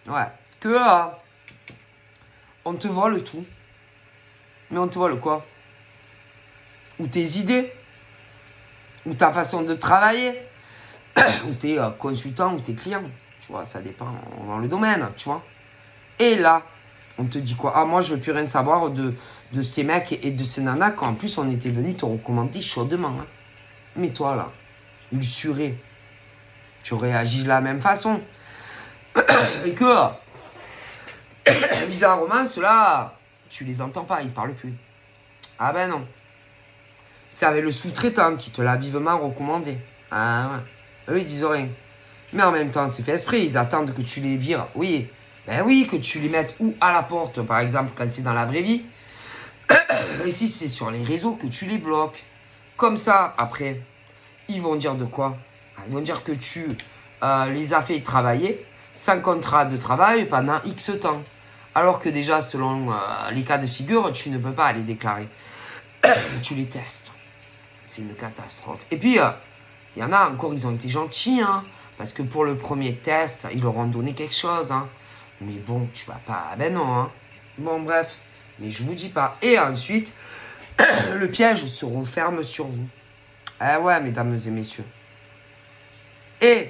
ouais, que... on te vole tout. Mais on te vole quoi? Ou tes idées? Ou ta façon de travailler? Ou tes consultants ou tes clients? Tu vois, ça dépend dans le domaine, tu vois. Et là, on te dit quoi? Ah, moi, je veux plus rien savoir de ces mecs et de ces nanas quand en plus on était venu te recommander chaudement. Hein. Mais toi, là, usuré, tu réagis de la même façon. Et que, bizarrement, ceux-là, tu les entends pas, ils ne parlent plus. Ah ben non. C'est avec le sous-traitant qui te l'a vivement recommandé. Ah ouais. Eux, ils disent rien. Mais en même temps, c'est fait esprit. Ils attendent que tu les vires. Oui. Ben oui, que tu les mettes où à la porte, par exemple, quand c'est dans la vraie vie. Et si c'est sur les réseaux, que tu les bloques. Comme ça, après, ils vont dire de quoi? Ils vont dire que tu les as fait travailler sans contrat de travail pendant X temps. Alors que déjà, selon les cas de figure, tu ne peux pas les déclarer. Tu les testes. C'est une catastrophe. Et puis, il y en a encore, ils ont été gentils, hein, parce que pour le premier test, ils leur ont donné quelque chose. Hein. Mais bon, tu vas pas... Ben non. Hein. Bon, bref. Mais je vous dis pas. Et ensuite, le piège se referme sur vous. Eh ouais, mesdames et messieurs. Et,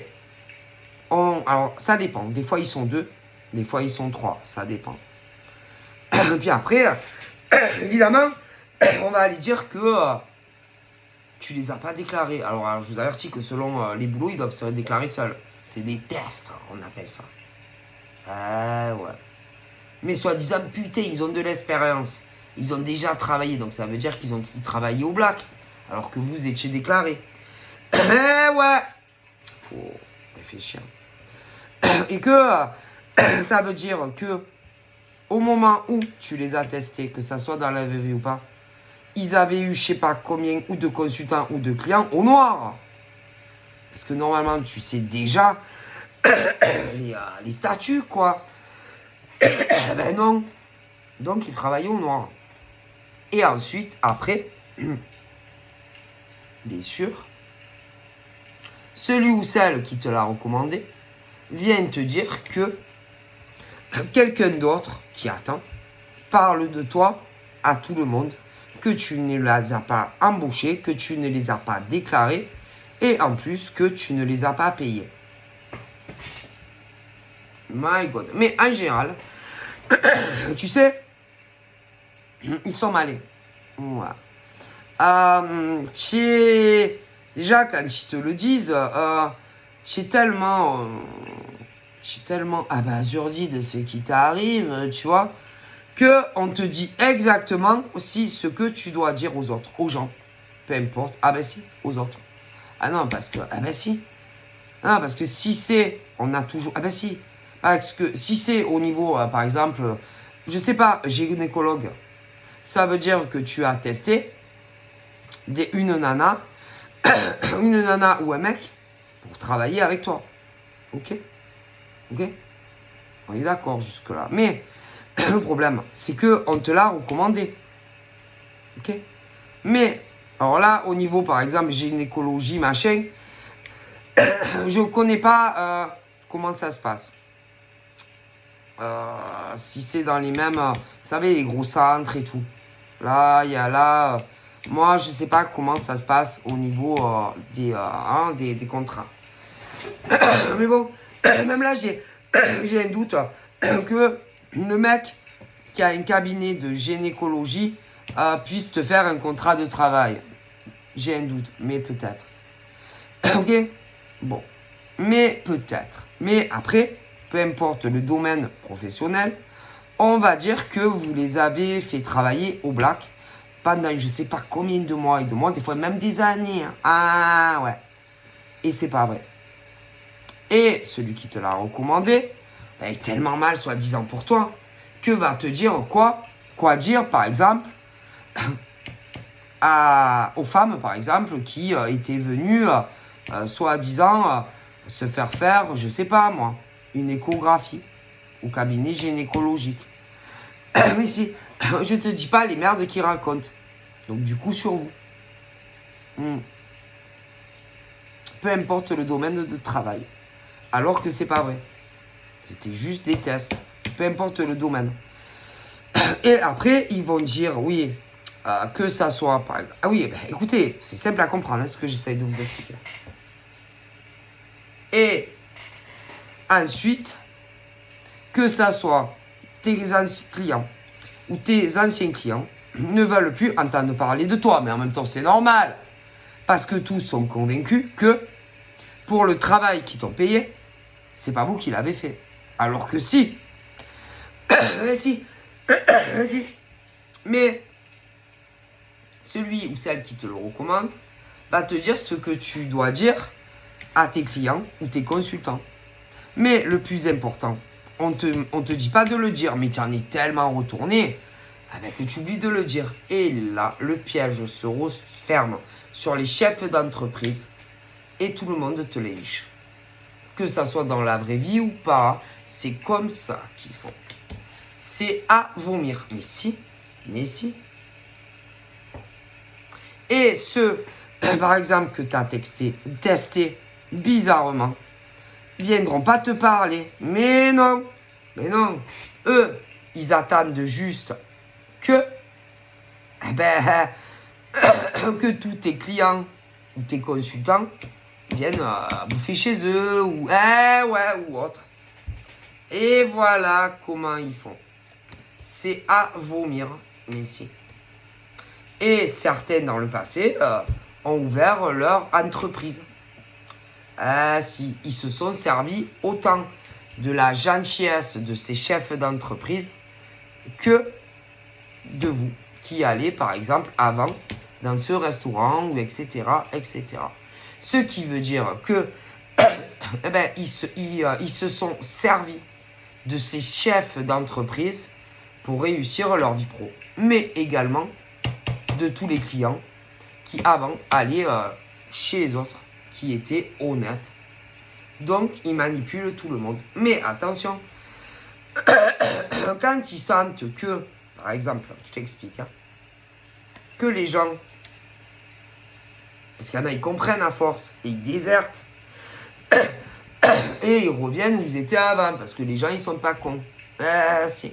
alors, ça dépend. Des fois, ils sont 2. Des fois, ils sont 3. Ça dépend. Et puis après, évidemment, on va aller dire que... tu les as pas déclarés. Alors, je vous avertis que selon les boulots, ils doivent se déclarer seuls. C'est des tests, on appelle ça. Ah ouais. Mais soi-disant, putain, ils ont de l'expérience. Ils ont déjà travaillé, donc ça veut dire qu'ils ont travaillé au black. Alors que vous étiez déclaré. Eh ouais. Faut réfléchir. Et que ça veut dire que au moment où tu les as testés, que ça soit dans la VV ou pas, ils avaient eu je sais pas combien ou de consultants ou de clients au noir. Parce que normalement, tu sais déjà les statuts, quoi. Ben non. Donc, ils travaillaient au noir. Et ensuite, après, bien sûr, celui ou celle qui te l'a recommandé vient te dire que quelqu'un d'autre qui attend parle de toi à tout le monde, que tu ne les as pas embauchés, que tu ne les as pas déclarés, et en plus que tu ne les as pas payés. My God. Mais en général, tu sais, ils sont malins. Ouais. Déjà, quand ils te le disent, tu es tellement abasourdi de ce qui t'arrive, tu vois, qu'on te dit exactement aussi ce que tu dois dire aux autres, aux gens. Peu importe. Ah ben si, aux autres. Ah non, parce que... Ah ben si. Ah, parce que si c'est... On a toujours... Ah ben si. Parce que si c'est au niveau, par exemple, je sais pas, gynécologue, ça veut dire que tu as testé une nana ou un mec pour travailler avec toi. Ok? Ok? On est d'accord jusque-là. Mais le problème, c'est qu'on te l'a recommandé. Ok? Mais, alors là, au niveau, par exemple, gynécologie, machin, je ne connais pas comment ça se passe. Si c'est dans les mêmes, vous savez, les gros centres et tout. Là, il y a là... moi, je ne sais pas comment ça se passe au niveau des contrats. Mais bon, même là, j'ai un doute que le mec qui a un cabinet de gynécologie puisse te faire un contrat de travail. J'ai un doute, mais peut-être. Ok? Bon. Mais peut-être. Mais après, peu importe le domaine professionnel, on va dire que vous les avez fait travailler au black pendant je ne sais pas combien de mois et de mois, des fois même des années. Hein. Ah ouais. Et c'est pas vrai. Et celui qui te l'a recommandé est tellement mal, soi-disant pour toi, que va te dire quoi? Quoi dire, par exemple, aux femmes, par exemple, qui étaient venues, soi-disant, se faire, je sais pas moi, une échographie au cabinet gynécologique. Mais si, Je te dis pas les merdes qu'ils racontent. Donc du coup sur vous. Peu importe le domaine de travail. Alors que c'est pas vrai. C'était juste des tests. Peu importe le domaine. Et après, ils vont dire, oui, que ça soit... Ah oui, ben, écoutez, c'est simple à comprendre, ce que j'essaye de vous expliquer. Et ensuite, que ça soit tes anciens clients ou tes anciens clients ne veulent plus entendre parler de toi. Mais en même temps, c'est normal. Parce que tous sont convaincus que pour le travail qu'ils t'ont payé, c'est pas vous qui l'avez fait. Alors que si. Mais si. Si. Mais celui ou celle qui te le recommande va te dire ce que tu dois dire à tes clients ou tes consultants. Mais le plus important, on te dit pas de le dire, mais tu en es tellement retourné que tu oublies de le dire. Et là, le piège se referme sur les chefs d'entreprise et tout le monde te lèche. Que ça soit dans la vraie vie ou pas, c'est comme ça qu'ils font. C'est à vomir. Mais si. Et ceux, par exemple, que tu as testé bizarrement, viendront pas te parler. Mais non. Eux, ils attendent juste que, que tous tes clients ou tes consultants viennent bouffer chez eux ou autre. Et voilà comment ils font. C'est à vomir, mais si. Et certains dans le passé ont ouvert leur entreprise. Si, ils se sont servis autant de la gentillesse de ces chefs d'entreprise que de vous qui allez par exemple avant dans ce restaurant ou etc. Ce qui veut dire que ils se sont servis de ces chefs d'entreprise pour réussir leur vie pro, mais également de tous les clients qui avant allaient chez les autres, qui étaient honnêtes. Donc ils manipulent tout le monde. Mais attention, quand ils sentent que, par exemple, je t'explique, que les gens, parce qu'il y en a, ils comprennent à force et ils désertent et ils reviennent où ils étaient avant, parce que les gens ils sont pas cons. Si.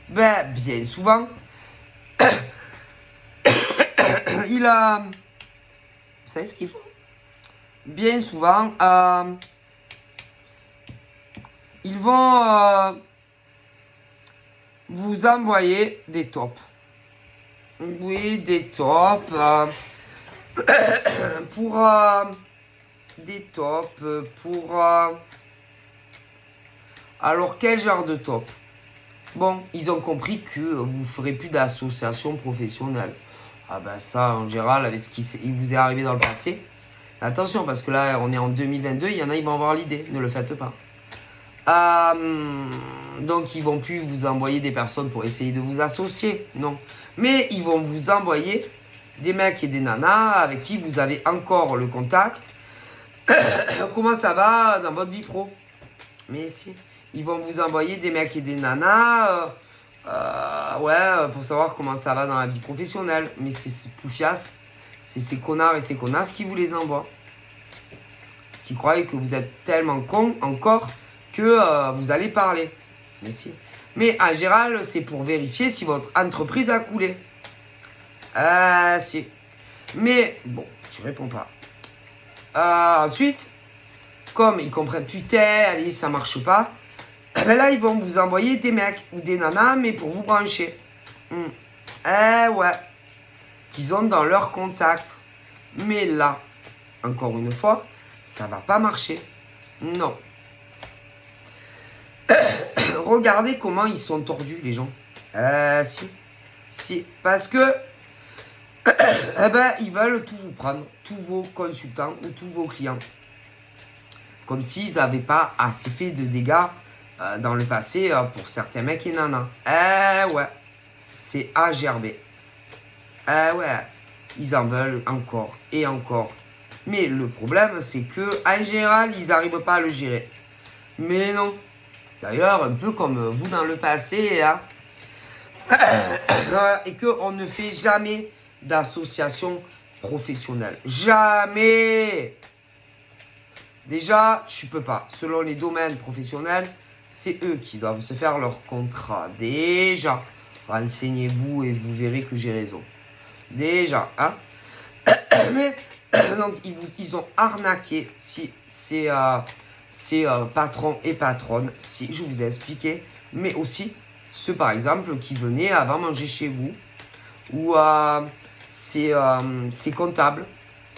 Ben, bien souvent, il a... Vous savez ce qu'il faut? Bien souvent, ils vont vous envoyer des tops. Oui, des tops. Des tops pour... Alors, quel genre de top? Bon, ils ont compris que vous ne ferez plus d'association professionnelle. Ah ben ça, en général, avec ce qui vous est arrivé dans le passé. Attention, parce que là, on est en 2022, il y en a, ils vont avoir l'idée. Ne le faites pas. Donc, ils vont plus vous envoyer des personnes pour essayer de vous associer. Non. Mais ils vont vous envoyer des mecs et des nanas avec qui vous avez encore le contact. Comment ça va dans votre vie pro? Mais si. Ils vont vous envoyer des mecs et des nanas pour savoir comment ça va dans la vie professionnelle. Mais c'est poufias, c'est ces connards et ces connasses qui vous les envoient. Parce qu'ils croient que vous êtes tellement cons encore que vous allez parler. Mais si. Mais en général, c'est pour vérifier si votre entreprise a coulé. Si. Mais bon, tu réponds pas. Ensuite, comme ils comprennent, putain, allez, ça marche pas. Ben là, ils vont vous envoyer des mecs ou des nanas, mais pour vous brancher. Qu'ils ont dans leur contact. Mais là, encore une fois, ça va pas marcher. Non. Regardez comment ils sont tordus, les gens. Si. Parce que, ils veulent tout vous prendre. Tous vos consultants ou tous vos clients. Comme s'ils n'avaient pas assez fait de dégâts dans le passé pour certains mecs et nanas. C'est à gerber. Ils en veulent encore et encore. Mais le problème, c'est que en général, ils n'arrivent pas à le gérer. Mais non. D'ailleurs, un peu comme vous dans le passé, hein. Et qu'on ne fait jamais d'association professionnelle. Jamais. Déjà, tu peux pas. Selon les domaines professionnels, c'est eux qui doivent se faire leur contrat. Déjà, renseignez-vous et vous verrez que j'ai raison. Déjà, hein. Mais, donc, ils ont arnaqué ces patrons et patronnes, si je vous ai expliqué, mais aussi ceux, par exemple, qui venaient avant manger chez vous, ou ces comptables.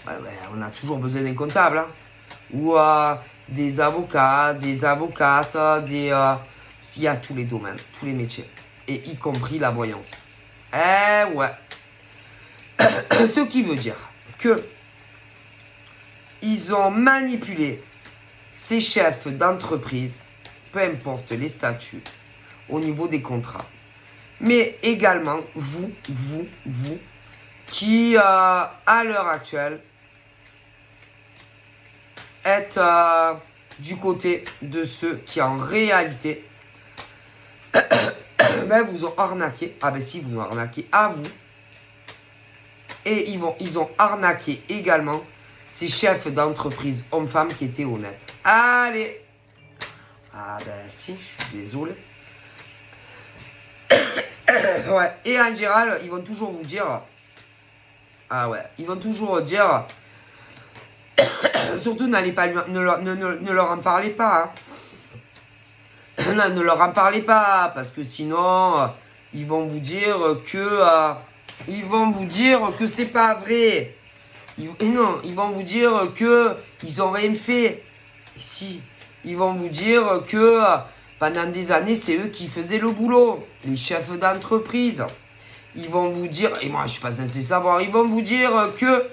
Ouais, on a toujours besoin d'un comptable, hein. Ou des avocats, des avocates, il y a tous les domaines, tous les métiers, et y compris la voyance. Eh ouais. Ce qui veut dire que ils ont manipulé ces chefs d'entreprise, peu importe les statuts, au niveau des contrats. Mais également, vous, qui, à l'heure actuelle, êtes du côté de ceux qui, en réalité, vous ont arnaqué. Ah ben si, vous ont arnaqué à vous. Et ils ont arnaqué également ces chefs d'entreprise, hommes-femmes, qui étaient honnêtes. Allez. Ah ben si, je suis désolé. Ouais, et en général, ils vont toujours vous dire... Ah ouais, ils vont toujours dire... Surtout, n'allez pas, ne leur en parlez pas. Hein. Non, ne leur en parlez pas, parce que sinon, ils vont vous dire que... c'est pas vrai. Non, ils vont vous dire que ils ont rien fait. Et si, ils vont vous dire que pendant des années, c'est eux qui faisaient le boulot, les chefs d'entreprise. Ils vont vous dire, et moi je suis pas censé savoir, ils vont vous dire que...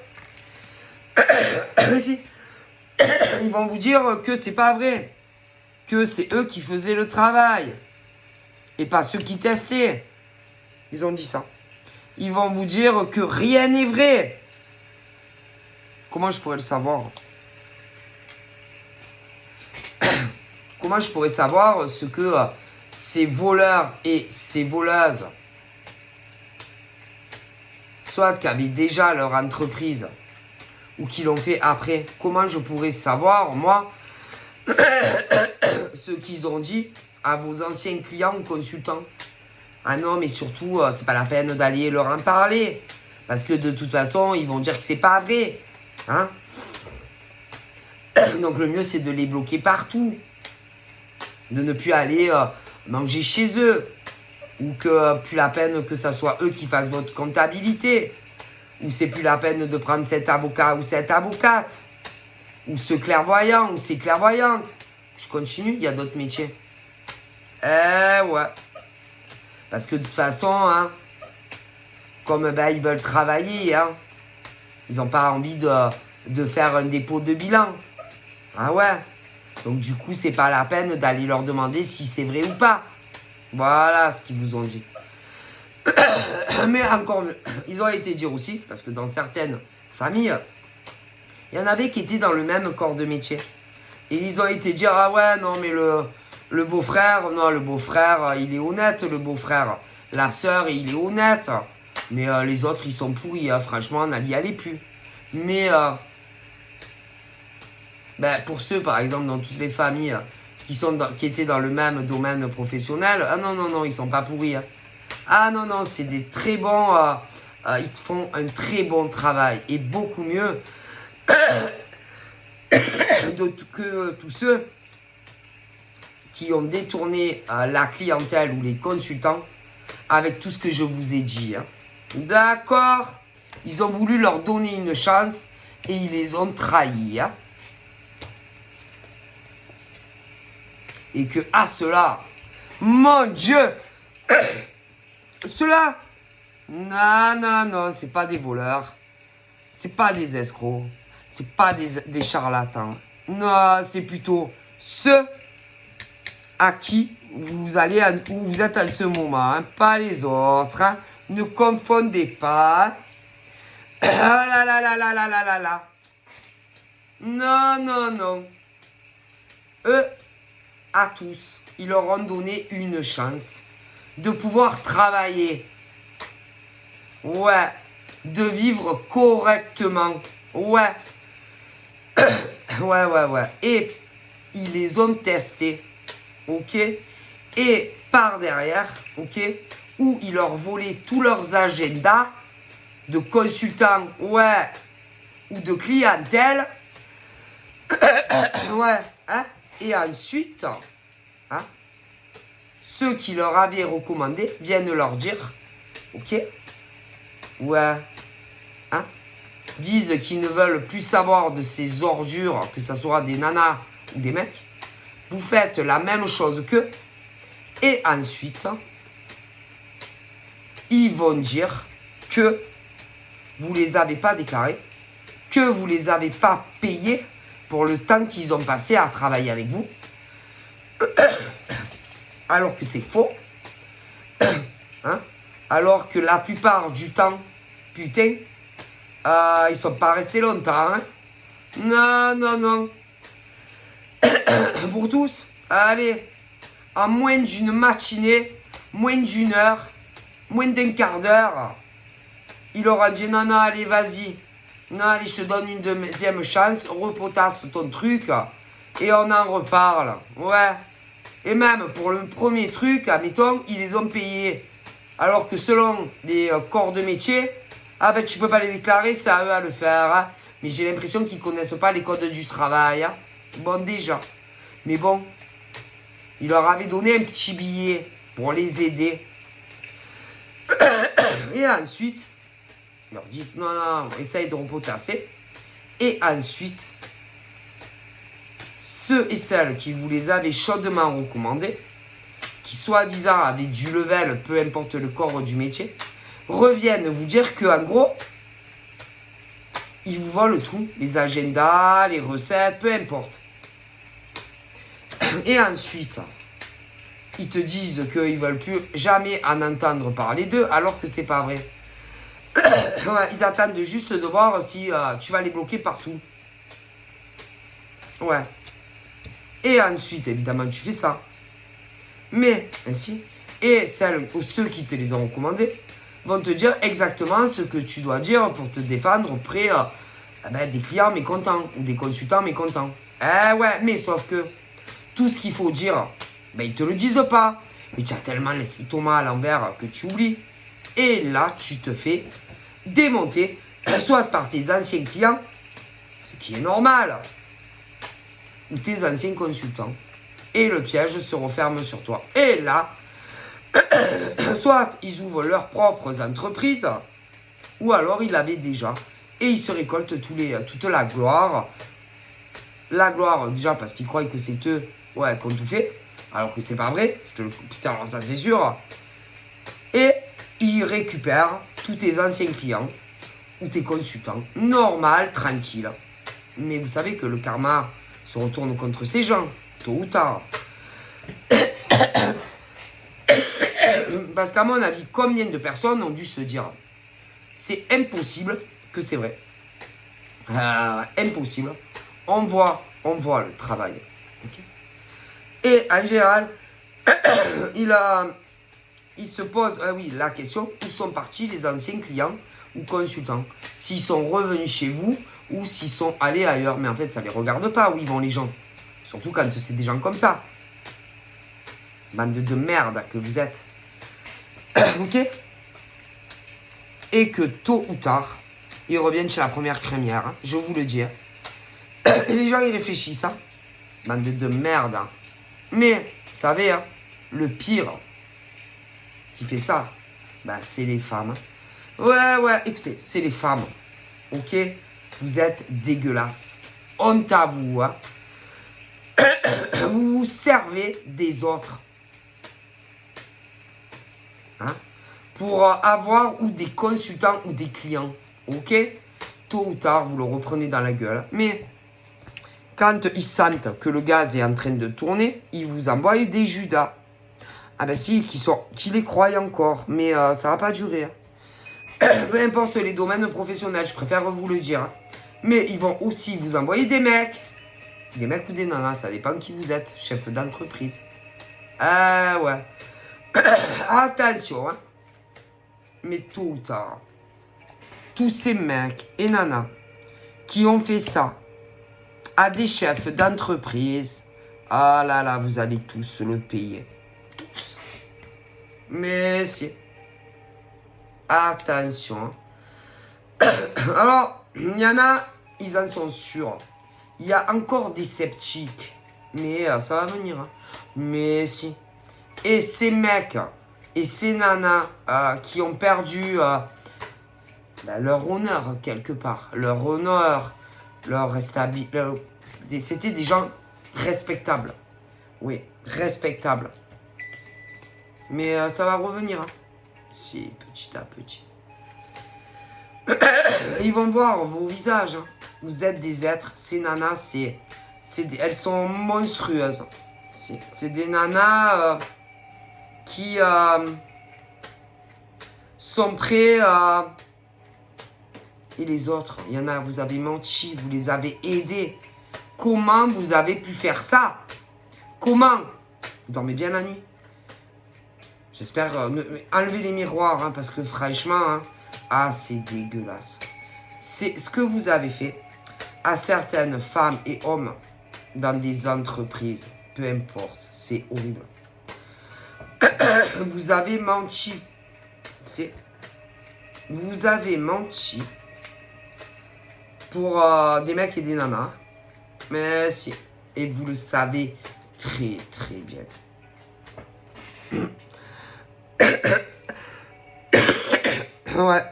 si. Ils vont vous dire que c'est pas vrai. Que c'est eux qui faisaient le travail. Et pas ceux qui testaient. Ils ont dit ça. Ils vont vous dire que rien n'est vrai. Comment je pourrais le savoir? Comment je pourrais savoir ce que ces voleurs et ces voleuses, soit qui avaient déjà leur entreprise, ou qui l'ont fait après, comment je pourrais savoir, moi, ce qu'ils ont dit à vos anciens clients ou consultants? Ah non, mais surtout, c'est pas la peine d'aller leur en parler. Parce que de toute façon, ils vont dire que c'est pas vrai. Hein? Donc le mieux, c'est de les bloquer partout. De ne plus aller manger chez eux. Ou que plus la peine que ça soit eux qui fassent votre comptabilité. Ou c'est plus la peine de prendre cet avocat ou cette avocate. Ou ce clairvoyant ou ces clairvoyantes. Je continue, il y a d'autres métiers. Ouais. Parce que de toute façon, hein, comme ils veulent travailler, hein, ils n'ont pas envie de faire un dépôt de bilan. Ah ouais. Donc du coup, c'est pas la peine d'aller leur demander si c'est vrai ou pas. Voilà ce qu'ils vous ont dit. Mais encore mieux, ils ont été dire aussi, parce que dans certaines familles, il y en avait qui étaient dans le même corps de métier. Et ils ont été dire, ah ouais, non mais le beau-frère, non, le beau-frère, il est honnête, le beau-frère. La sœur, il est honnête. Mais les autres, ils sont pourris, hein. Franchement, on n'y allait plus. Mais pour ceux, par exemple, dans toutes les familles qui étaient dans le même domaine professionnel, ah non, non, non, ils sont pas pourris. Hein. Ah non, non, c'est des très bons... ils font un très bon travail. Et beaucoup mieux que tous ceux qui ont détourné la clientèle ou les consultants avec tout ce que je vous ai dit. Hein. D'accord? Ils ont voulu leur donner une chance et ils les ont trahis. Hein. Et que à cela, mon Dieu, cela, non, non, non, c'est pas des voleurs, c'est pas des escrocs, c'est pas des charlatans. Non, c'est plutôt ceux à qui vous allez, où vous êtes à ce moment, hein, pas les autres. Hein. Ne confondez pas. Ah là là là là là là là là. Non, non, non. Eux, à tous, ils leur ont donné une chance de pouvoir travailler. Ouais. De vivre correctement. Ouais. Ouais. Et ils les ont testés. Ok. Et par derrière, ok, où ils leur volaient tous leurs agendas de consultants, ouais, ou de clientèle. Ouais, hein. Et ensuite, hein, ceux qui leur avaient recommandé viennent leur dire, ok, ouais, hein, disent qu'ils ne veulent plus savoir de ces ordures, que ce soit des nanas ou des mecs. Vous faites la même chose qu'eux. Et ensuite, ils vont dire que vous ne les avez pas déclarés, que vous ne les avez pas payés pour le temps qu'ils ont passé à travailler avec vous. Alors que c'est faux. Hein? Alors que la plupart du temps, putain, ils ne sont pas restés longtemps. Hein? Non. Pour tous, allez, en moins d'une matinée, moins d'une heure, moins d'un quart d'heure, il aura dit non, allez, vas-y. Non, allez, je te donne une deuxième chance, repotasse ton truc et on en reparle. Ouais. Et même pour le premier truc, admettons, ils les ont payés. Alors que selon les corps de métier, ah ben tu peux pas les déclarer, c'est à eux à le faire. Hein. Mais j'ai l'impression qu'ils connaissent pas les codes du travail. Hein. Bon, déjà. Mais bon, il leur avait donné un petit billet pour les aider. Et ensuite, ils leur disent non, essaye de repotasser. Et ensuite, ceux et celles qui vous les avaient chaudement recommandés, qui soi-disant avaient du level, peu importe le corps du métier, reviennent vous dire qu'en gros, ils vous volent tout, les agendas, les recettes, peu importe. Et ensuite, ils te disent qu'ils ne veulent plus jamais en entendre parler d'eux, alors que c'est pas vrai. Ils attendent juste de voir si tu vas les bloquer partout. Ouais. Et ensuite, évidemment, tu fais ça. Mais, ainsi, et celles ou ceux qui te les ont recommandés vont te dire exactement ce que tu dois dire pour te défendre auprès des clients mécontents ou des consultants mécontents. Ouais, mais sauf que tout ce qu'il faut dire, ils te le disent pas. Mais tu as tellement l'esprit Thomas à l'envers que tu oublies. Et là, tu te fais démonter, soit par tes anciens clients, ce qui est normal, ou tes anciens consultants. Et le piège se referme sur toi. Et là, soit ils ouvrent leurs propres entreprises, ou alors ils l'avaient déjà. Et ils se récoltent toute la gloire. La gloire, déjà, parce qu'ils croient que c'est eux qui ont tout fait. Alors que c'est pas vrai. Putain, ça c'est sûr. Et ils récupèrent tous tes anciens clients ou tes consultants. Normal, tranquille. Mais vous savez que le karma se retourne contre ces gens, tôt ou tard. Parce qu'à mon avis, combien de personnes ont dû se dire c'est impossible que c'est vrai. Impossible. On voit le travail. Okay. Et en général, il se pose la question, où sont partis les anciens clients ou consultants? S'ils sont revenus chez vous ou s'ils sont allés ailleurs. Mais en fait, ça ne les regarde pas où ils vont les gens. Surtout quand c'est des gens comme ça. Bande de merde que vous êtes. Ok? Et que tôt ou tard, ils reviennent chez la première crémière. Hein, je vous le dis. Hein. Et les gens, ils réfléchissent. Hein. Bande de merde. Hein. Mais, vous savez, hein, le pire qui fait ça, c'est les femmes. Ouais, écoutez, c'est les femmes. Ok? Vous êtes dégueulasses. Honte à vous. Hein. Vous vous servez des autres. Hein? Pour avoir ou des consultants ou des clients. Ok? Tôt ou tard, vous le reprenez dans la gueule. Mais quand ils sentent que le gaz est en train de tourner, ils vous envoient des Judas. Ah ben si, qui les croient encore. Mais ça va pas durer. Hein. Peu importe les domaines professionnels, je préfère vous le dire. Hein. Mais ils vont aussi vous envoyer des mecs. Des mecs ou des nanas, ça dépend qui vous êtes. Chef d'entreprise. Ah ouais. Attention, hein. Mais tôt ou tard, tous ces mecs et nanas qui ont fait ça à des chefs d'entreprise, ah là là, vous allez tous le payer. Tous. Mais si. Attention. Alors, il y en a, ils en sont sûrs. Il y a encore des sceptiques. Mais ça va venir. Hein. Mais si. Et ces mecs et ces nanas qui ont perdu leur honneur quelque part. Leur honneur. C'était des gens respectables. Oui, respectables. Mais ça va revenir. Hein. Si, petit à petit. Ils vont voir vos visages. Hein. Vous êtes des êtres. Ces nanas, elles sont monstrueuses. C'est des nanas qui sont prêts à... Et les autres, il y en a, vous avez menti, vous les avez aidés. Comment vous avez pu faire ça? Comment? Vous dormez bien la nuit? J'espère... enlevez les miroirs, hein, parce que franchement... Hein, c'est dégueulasse. C'est ce que vous avez fait à certaines femmes et hommes dans des entreprises. Peu importe, c'est horrible. Vous avez menti. Vous avez menti pour des mecs et des nanas. Mais si. Et vous le savez très très bien. Ouais.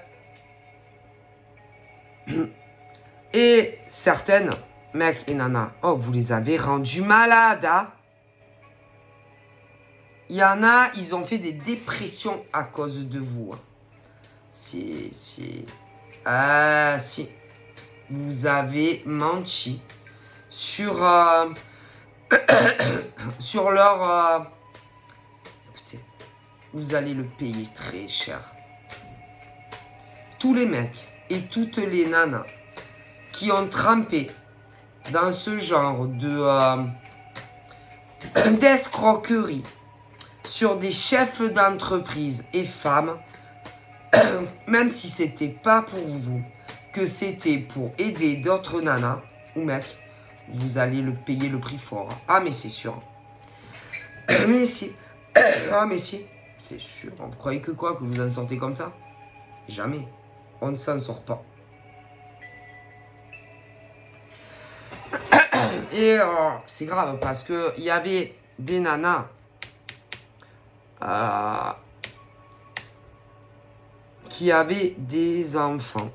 Et certaines, mecs et nanas, oh, vous les avez rendus malades, hein? Il y en a, ils ont fait des dépressions à cause de vous. Hein. Si. Ah, si. Vous avez menti sur, sur leur... Écoutez, vous allez le payer très cher. Tous les mecs et toutes les nanas qui ont trempé dans ce genre de d'escroquerie sur des chefs d'entreprise et femmes, même si c'était pas pour vous, que c'était pour aider d'autres nanas ou mecs, vous allez le payer le prix fort. Ah mais c'est sûr. Mais si. Ah mais si. C'est sûr. Vous croyez que quoi? Que vous en sortez comme ça? Jamais. On ne s'en sort pas. Et c'est grave parce que il y avait des nanas qui avaient des enfants.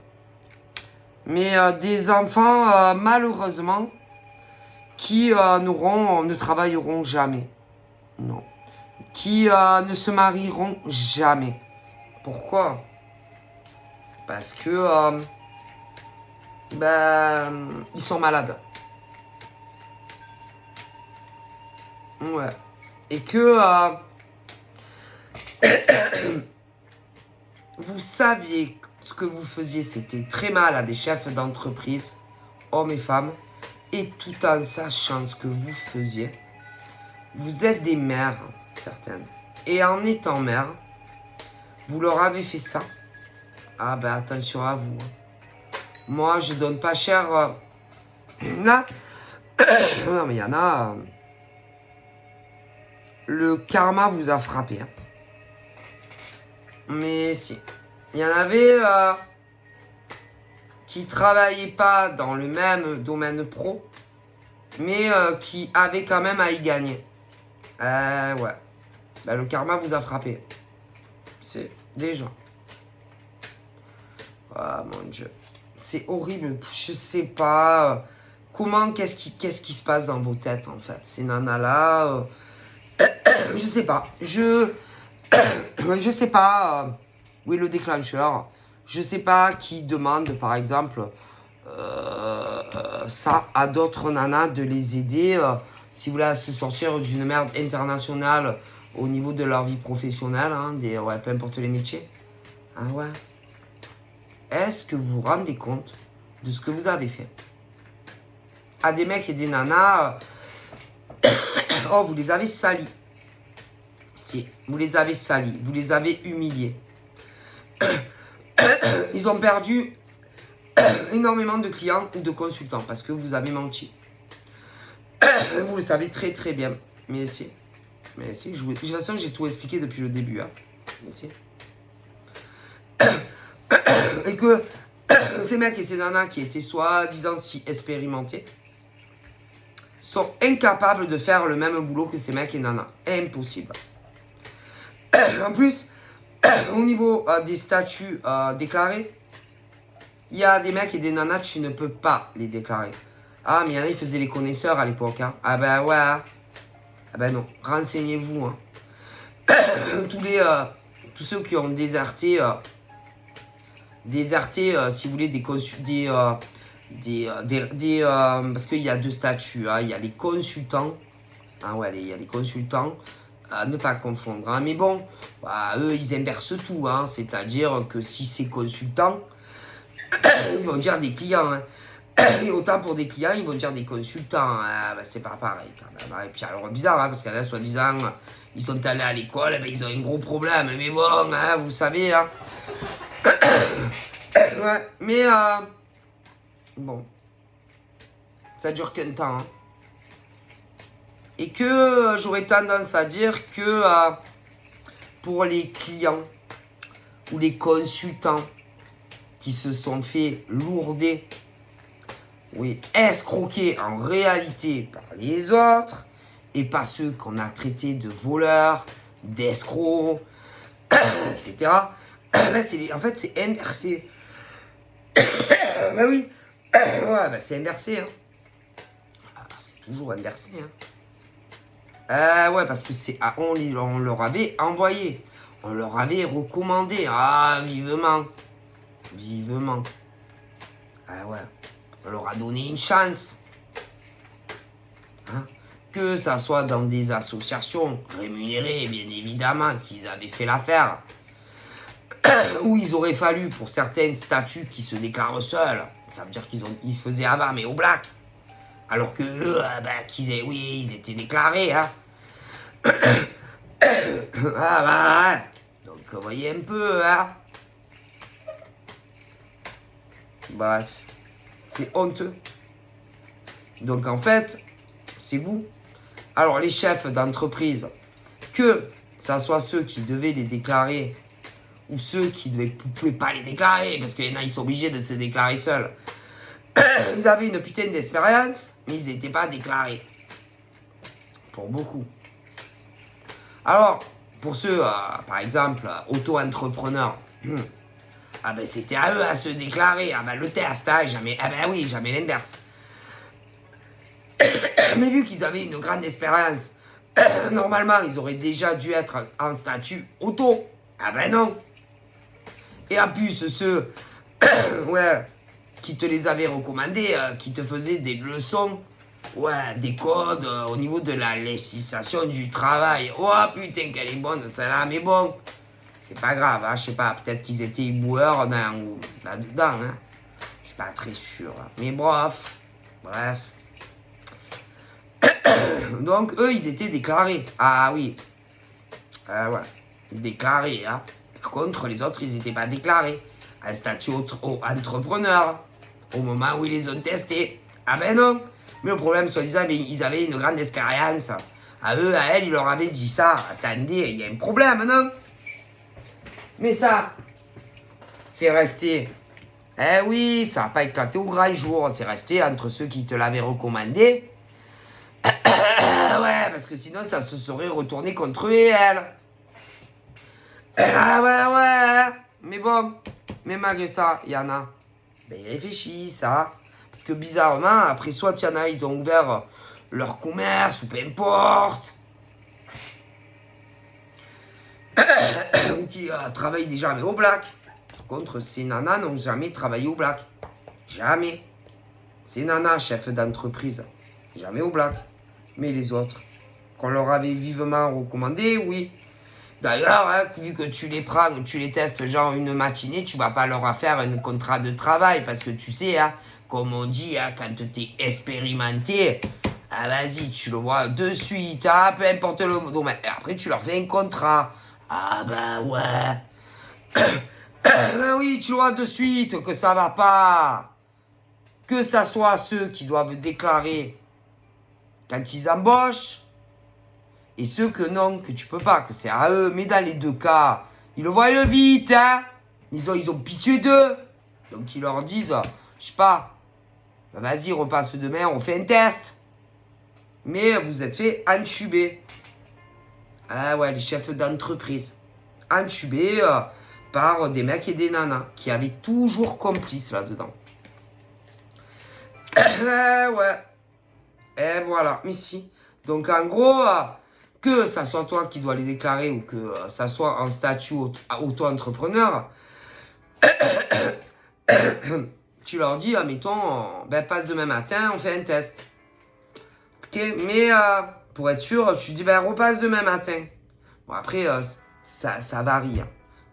Mais des enfants, malheureusement, qui ne travailleront jamais. Non. Qui ne se marieront jamais. Pourquoi? Parce que ils sont malades. Ouais. Et que vous saviez que ce que vous faisiez, c'était très mal à des chefs d'entreprise, hommes et femmes, et tout en sachant ce que vous faisiez, vous êtes des mères, certaines. Et en étant mère, vous leur avez fait ça. Ah ben attention à vous. Moi, je donne pas cher. Là, non mais il y en a. Le karma vous a frappé. Hein. Mais si. Il y en avait qui travaillaient pas dans le même domaine pro, mais qui avaient quand même à y gagner. Ouais. Ben, le karma vous a frappé. C'est déjà. Ah mon Dieu. C'est horrible. Je sais pas. Comment, qu'est-ce qui se passe dans vos têtes en fait? Ces nanas-là. Je sais pas. Je sais pas où est le déclencheur. Je sais pas qui demande, par exemple, ça à d'autres nanas de les aider, si vous voulez, à se sortir d'une merde internationale au niveau de leur vie professionnelle, hein, peu importe les métiers. Ah ouais. Est-ce que vous vous rendez compte de ce que vous avez fait? À des mecs et des nanas, oh, vous les avez salis. Vous les avez salis, vous les avez humiliés. Ils ont perdu énormément de clients ou de consultants parce que vous avez menti. Vous le savez très très bien. Mais si, de toute façon, j'ai tout expliqué depuis le début. Hein. Mais si. Et que ces mecs et ces nanas qui étaient soi-disant si expérimentés sont incapables de faire le même boulot que ces mecs et nanas. Impossible. En plus, au niveau des statuts déclarés, il y a des mecs et des nanas, tu ne peux pas les déclarer. Ah, mais il y en a, ils faisaient les connaisseurs à l'époque. Hein. Ah ben ouais. Ah ben non, renseignez-vous. Hein. Tous ceux qui ont déserté, si vous voulez, parce qu'il y a deux statuts. Hein. Il y a les consultants. Ah ouais, il y a les consultants. À ne pas confondre. Hein. Mais bon, bah, eux, ils inversent tout. Hein. C'est-à-dire que si c'est consultant, ils vont dire des clients. Hein. Et autant pour des clients, ils vont dire des consultants. Hein. Bah, c'est pas pareil quand même. Hein. Et puis alors, bizarre, hein, parce que là, soi-disant, ils sont allés à l'école, bah, ils ont un gros problème. Mais bon, hein, vous savez. Hein. Ouais, mais bon, ça dure qu'un temps. Hein. Et que j'aurais tendance à dire que pour les clients ou les consultants qui se sont fait lourder, oui, escroquer en réalité par les autres, et pas ceux qu'on a traités de voleurs, d'escrocs, etc. En fait, c'est inversé. Ben oui, ouais, ben c'est inversé. Hein. C'est toujours inversé. Hein. Ouais, parce que on leur avait envoyé. On leur avait recommandé. Ah, vivement. Vivement. Ah ouais. On leur a donné une chance. Hein? Que ça soit dans des associations rémunérées, bien évidemment, s'ils avaient fait l'affaire. Où il aurait fallu, pour certains statuts qui se déclarent seuls, ça veut dire qu'ils faisaient avant, mais au black. Alors que eux, ils étaient déclarés. Hein. Ah bah ouais. Donc vous voyez un peu, hein. Bref, c'est honteux. Donc en fait, c'est vous. Alors les chefs d'entreprise, que ça soit ceux qui devaient les déclarer ou ceux qui ne pouvaient pas les déclarer, parce qu'il y en a, ils sont obligés de se déclarer seuls. Ils avaient une putain d'expérience, mais ils n'étaient pas déclarés. Pour beaucoup. Alors, pour ceux, par exemple, auto-entrepreneurs, ah ben c'était à eux à se déclarer. Ah ben le test, hein, jamais. Ah ben oui, jamais l'inverse. Mais vu qu'ils avaient une grande expérience, normalement, ils auraient déjà dû être en statut auto. Ah ben non. Et en plus, ceux ouais, qui te les avaient recommandés, qui te faisaient des leçons, ouais, des codes au niveau de la législation du travail. Oh putain, qu'elle est bonne celle-là, mais bon, c'est pas grave, hein, je sais pas, peut-être qu'ils étaient éboueurs là-dedans, hein. Je suis pas très sûr. Hein. Mais bref. Donc, eux, ils étaient déclarés. Ah oui. Ouais. Déclarés, hein. Par contre, les autres, ils n'étaient pas déclarés. Un statut entrepreneur. Au moment où ils les ont testés. Ah ben non. Mais le problème, soi-disant, ils avaient une grande expérience. À eux, à elles, ils leur avaient dit ça. Attendez, il y a un problème, non? Mais ça, c'est resté. Eh oui, ça n'a pas éclaté au grand jour. C'est resté entre ceux qui te l'avaient recommandé. Ouais, parce que sinon, ça se serait retourné contre eux et elles. Ah ouais. Mais bon, mais malgré ça, il y en a. Ben, ils réfléchissent, ça. Parce que bizarrement, après, soit il y en a, ils ont ouvert leur commerce, ou peu importe. Ou qui travaillent déjà mais au black. Par contre, ces nanas n'ont jamais travaillé au black. Jamais. Ces nanas, chefs d'entreprise, jamais au black. Mais les autres, qu'on leur avait vivement recommandé, oui. D'ailleurs, hein, vu que tu les prends, tu les testes genre une matinée, tu vas pas leur faire un contrat de travail. Parce que tu sais, hein, comme on dit, hein, quand tu es expérimenté, Ah, vas-y, tu le vois de suite, ah, peu importe le domaine. Et après, tu leur fais un contrat. Ah, bah ouais. Ben oui, tu le vois de suite que ça va pas. Que ça soit ceux qui doivent déclarer quand ils embauchent et ceux que non, que tu peux pas, que c'est à eux. Mais dans les deux cas, ils le voient vite, hein. Ils ont pitié d'eux. Donc ils leur disent, je sais pas, ben vas-y, repasse demain, on fait un test. Mais vous êtes fait entuber. Ah ouais, les chefs d'entreprise. Entubés par des mecs et des nanas qui avaient toujours complices là-dedans. Ouais. Et voilà, mais si. Donc en gros, que ça soit toi qui dois les déclarer ou que ça soit en statut auto-entrepreneur, tu leur dis, admettons, ben, passe demain matin, on fait un test. Ok, mais pour être sûr, tu dis, ben repasse demain matin. Bon, après, ça varie. Hein.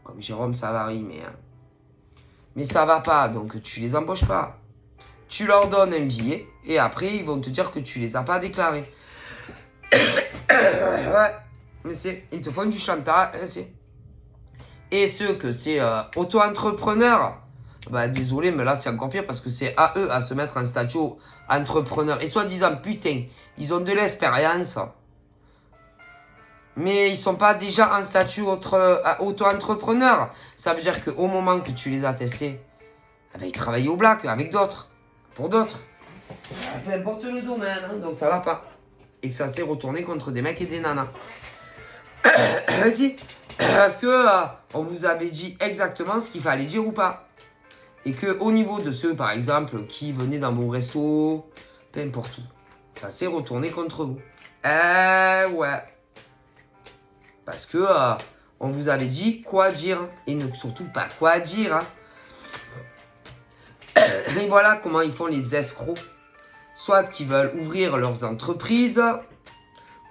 Comme Jérôme, ça varie, mais ça va pas, donc tu les embauches pas. Tu leur donnes un billet et après, ils vont te dire que tu les as pas déclarés. Ouais, mais ils te font du chantage. Et ceux que c'est auto-entrepreneur, bah désolé, mais là c'est encore pire parce que c'est à eux à se mettre en statut entrepreneur. Et soi-disant, putain, ils ont de l'expérience. Mais ils sont pas déjà en statut auto-entrepreneur. Ça veut dire qu'au moment que tu les as testés, eh ben, ils travaillent au black avec d'autres. Pour d'autres. Peu importe le domaine, hein, donc ça va pas. Et que ça s'est retourné contre des mecs et des nanas. Si. Parce que on vous avait dit exactement ce qu'il fallait dire ou pas. Et que au niveau de ceux, par exemple, qui venaient dans vos restos, peu importe où, ça s'est retourné contre vous. Ouais. Parce que on vous avait dit quoi dire. Et surtout pas quoi dire. Hein. Et voilà comment ils font les escrocs. Soit qui veulent ouvrir leurs entreprises,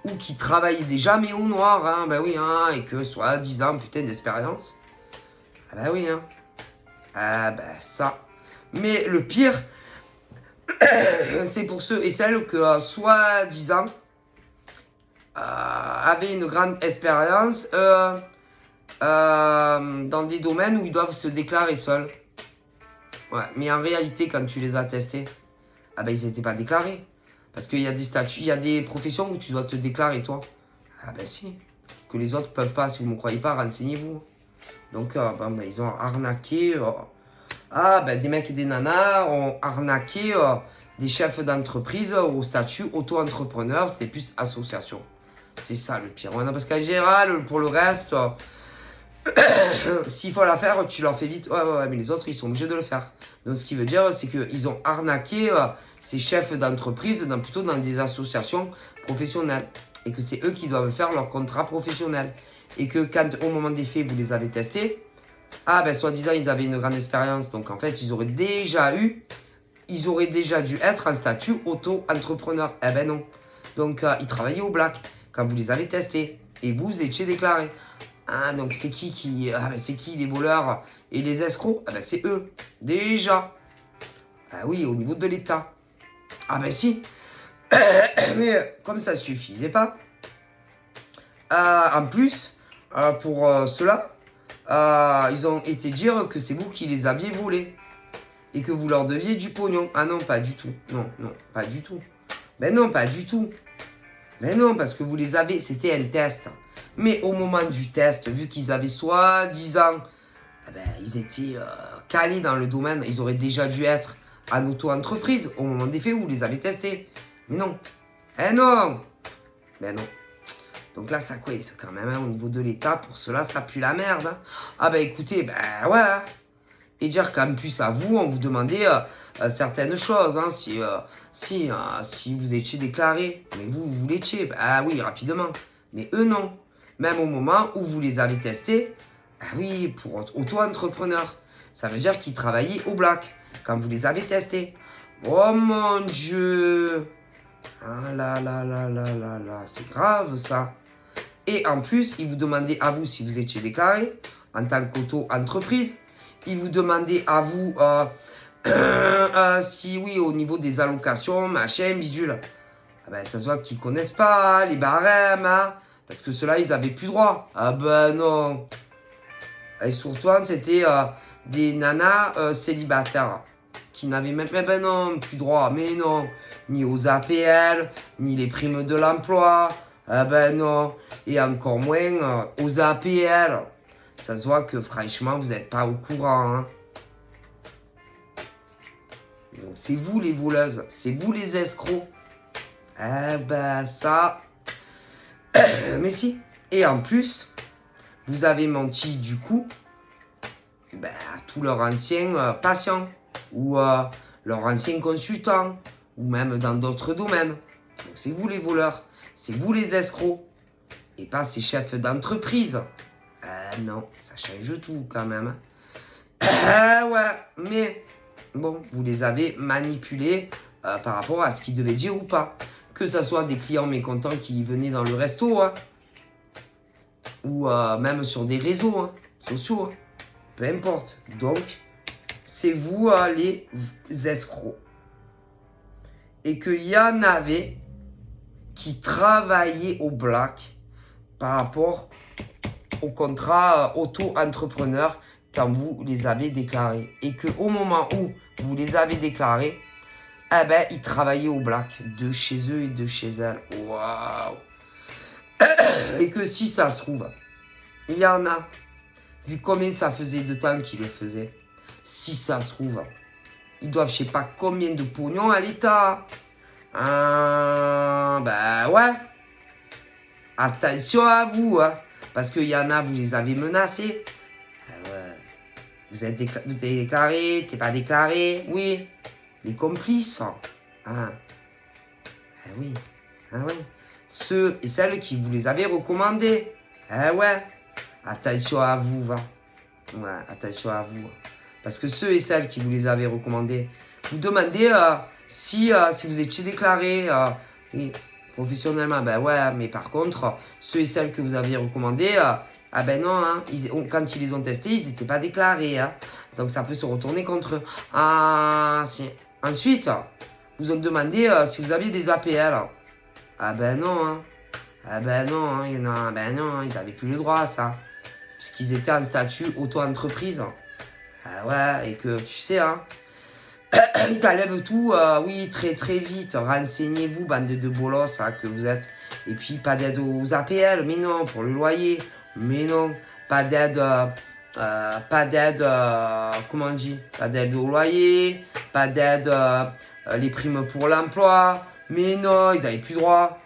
ou qui travaillent déjà mais au noir, hein, ben oui, hein, et que soit 10 ans, putain, d'expérience. Ah ben oui, hein. Ah ben ça. Mais le pire, c'est pour ceux et celles que, soi-disant, avaient une grande expérience dans des domaines où ils doivent se déclarer seuls. Ouais, mais en réalité, quand tu les as testés, ah ben ils n'étaient pas déclarés. Parce qu'il y a des statuts, il y a des professions où tu dois te déclarer, toi. Ah ben si. Que les autres peuvent pas. Si vous ne me croyez pas, renseignez-vous. Donc, ben, ils ont arnaqué. Des mecs et des nanas ont arnaqué des chefs d'entreprise au statut auto-entrepreneur. C'était plus association. C'est ça le pire. Ouais, non, parce qu'en général, pour le reste, s'il faut la faire, tu leur fais vite. Ouais, mais les autres, ils sont obligés de le faire. Donc, ce qui veut dire, c'est qu'ils ont arnaqué ces chefs d'entreprise plutôt dans des associations professionnelles. Et que c'est eux qui doivent faire leur contrat professionnel. Et que quand, au moment des faits, vous les avez testés, soi-disant, ils avaient une grande expérience. Donc, en fait, ils auraient déjà dû être en statut auto-entrepreneur. Eh ben non. Donc, ils travaillaient au black quand vous les avez testés. Et vous étiez déclarés. Ah, donc c'est qui c'est qui les voleurs et les escrocs? Ah ben c'est eux, déjà. Ah oui, au niveau de l'État. Ah ben si. Mais comme ça suffisait pas. En plus, pour cela, ils ont été dire que c'est vous qui les aviez volés. Et que vous leur deviez du pognon. Ah non, pas du tout. Non, pas du tout. Ben non, pas du tout. Mais non, parce que vous les avez, c'était un test. Mais au moment du test, vu qu'ils avaient soi-disant, ils étaient calés dans le domaine, ils auraient déjà dû être en auto-entreprise au moment des faits où vous les avez testés. Mais non. Eh non. Mais non. Donc là, ça coince quand même au niveau de l'État. Pour cela, ça pue la merde. Hein. Ah ben écoutez, ouais. Et dire qu'en plus à vous, on vous demandait certaines choses. Hein, si vous étiez déclaré, mais vous l'étiez. Oui, rapidement. Mais eux, non. Même au moment où vous les avez testés, oui, pour auto-entrepreneur. Ça veut dire qu'ils travaillaient au black quand vous les avez testés. Oh mon Dieu. Ah là, c'est grave ça. Et en plus, ils vous demandaient à vous si vous étiez déclaré en tant qu'auto-entreprise. Ils vous demandaient à vous si oui, au niveau des allocations, machin, bidule. Ah ben, ça se voit qu'ils connaissent pas les barèmes, hein. Parce que ceux-là, ils avaient plus droit. Ah ben non. Et surtout, c'était des nanas célibataires qui n'avaient même pas, ben non, plus droit. Mais non, ni aux APL, ni les primes de l'emploi. Ah ben non. Et encore moins aux APL. Ça se voit que franchement, vous n'êtes pas au courant. Hein. Donc c'est vous les voleuses, c'est vous les escrocs. Eh ben ça... Mais si. Et en plus, vous avez menti du coup ben, à tous leurs anciens patients ou leurs anciens consultants ou même dans d'autres domaines. Donc c'est vous les voleurs, c'est vous les escrocs et pas ces chefs d'entreprise. Non, ça change tout quand même. Ouais, mais bon, vous les avez manipulés par rapport à ce qu'ils devaient dire ou pas. Que ce soit des clients mécontents qui venaient dans le resto, hein, ou même sur des réseaux sociaux, hein, peu importe. Donc, c'est vous les escrocs. Et qu'il y en avait qui travaillaient au black par rapport au contrat auto-entrepreneur quand vous les avez déclarés. Et qu'au moment où vous les avez déclarés, eh ben, ils travaillaient au black de chez eux et de chez elles. Waouh! Et que si ça se trouve, il y en a, vu combien ça faisait de temps qu'ils le faisaient, si ça se trouve, ils doivent je sais pas combien de pognon à l'État. Ben ouais. Attention à vous, hein, parce qu'il y en a, vous les avez menacés. Ouais. Vous êtes déclaré, t'es pas déclaré, oui. Les complices. Ah. Oui. Ah ouais. Ceux et celles qui vous les avez recommandés. Ouais. Attention à vous, va. Ouais, attention à vous. Parce que ceux et celles qui vous les avez recommandés, vous demandez si vous étiez déclaré oui, professionnellement. Ben ouais, mais par contre, ceux et celles que vous aviez recommandés, ah ben non, hein, quand ils les ont testés, ils n'étaient pas déclarés. Hein. Donc ça peut se retourner contre eux. Ah, si. Ensuite, vous ont demandé si vous aviez des APL. Ah ben non, hein. Ah ben non, hein, ben non, ils n'avaient plus le droit à ça. Puisqu'ils étaient en statut auto-entreprise. Ah ouais, et que tu sais, hein, ils t'enlèvent tout, oui, très très vite. Renseignez-vous, bande de bolos hein, que vous êtes. Et puis, pas d'aide aux APL, mais non, pour le loyer. Mais non, pas d'aide, comment on dit, pas d'aide au loyer, pas d'aide, les primes pour l'emploi. Mais non, ils n'avaient plus droit.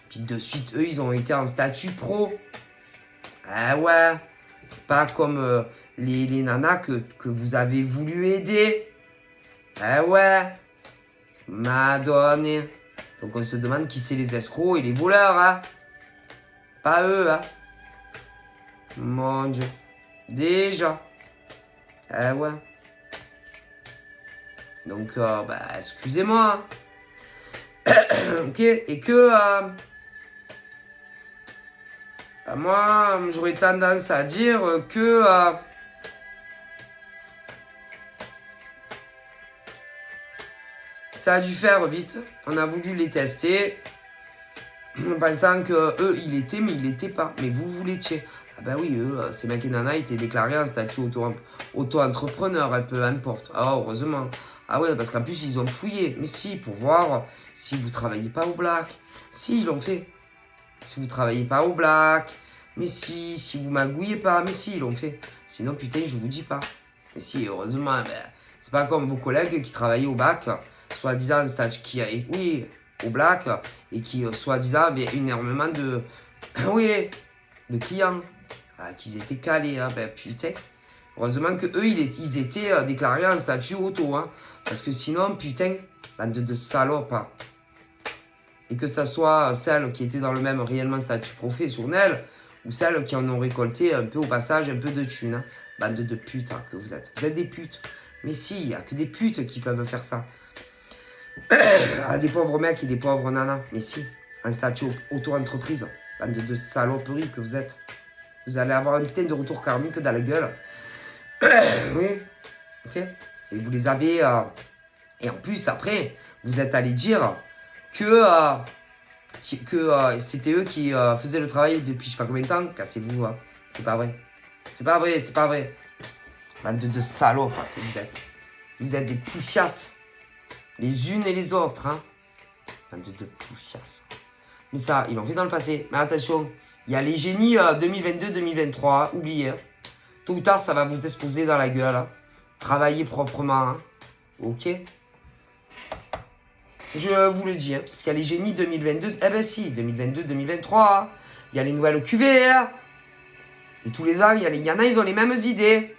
Puis de suite, eux, ils ont été en statut pro. Ah ouais, pas comme les nanas que vous avez voulu aider. Ah ouais, Madonna. Donc on se demande qui c'est les escrocs et les voleurs, hein. Pas eux, hein. Mon Dieu. Déjà. Ah ouais. Donc, excusez-moi. Ok, et que... moi, j'aurais tendance à dire que... ça a dû faire vite. On a voulu les tester. En pensant que eux, ils l'étaient, mais ils l'étaient pas. Mais vous l'étiez. Ah ben oui, eux, ces mecs et nanas étaient déclarés en statut auto-entrepreneur, peu importe. Ah, heureusement. Ah ouais, parce qu'en plus, ils ont fouillé. Mais si, pour voir si vous travaillez pas au black. Si, ils l'ont fait. Si vous travaillez pas au black. Mais si vous magouillez pas. Mais si, ils l'ont fait. Sinon, putain, je vous dis pas. Mais si, heureusement, c'est pas comme vos collègues qui travaillaient au bac, soi-disant un statut qui a, oui, au black, et qui, soi-disant, avaient énormément de, oui, de clients, qu'ils étaient calés, hein, putain. Heureusement que eux, ils étaient déclarés en statut auto, hein, parce que sinon, putain, bande de salopes, hein. Et que ça soit celles qui étaient dans le même réellement statut professionnel, ou celles qui en ont récolté un peu au passage, un peu de thunes, hein. Bande de putes hein, que vous êtes. Vous êtes des putes. Mais si, il n'y a que des putes qui peuvent faire ça. Des pauvres mecs et des pauvres nanas. Mais si, un statut auto-entreprise. Bande de saloperies que vous êtes. Vous allez avoir un putain de retour karmique dans la gueule. Oui. Ok. Et vous les avez... Et en plus, après, vous êtes allé dire que c'était eux qui faisaient le travail depuis je sais pas combien de temps. Cassez-vous, hein. C'est pas vrai. C'est pas vrai, c'est pas vrai. Bande de salopes hein, que vous êtes. Vous êtes des poufiasses. Les unes et les autres, hein. Bande de poufiasses. Mais ça, ils l'ont fait dans le passé. Mais attention, il y a les génies 2022-2023, oubliez. Hein. Tôt ou tard, ça va vous exploser dans la gueule. Hein. Travaillez proprement. Hein. Ok. Je vous le dis. Hein. Parce qu'il y a les génies 2022. Eh ben si, 2022-2023. Hein. Il y a les nouvelles QV. Hein. Et tous les ans, il y en a, ils ont les mêmes idées.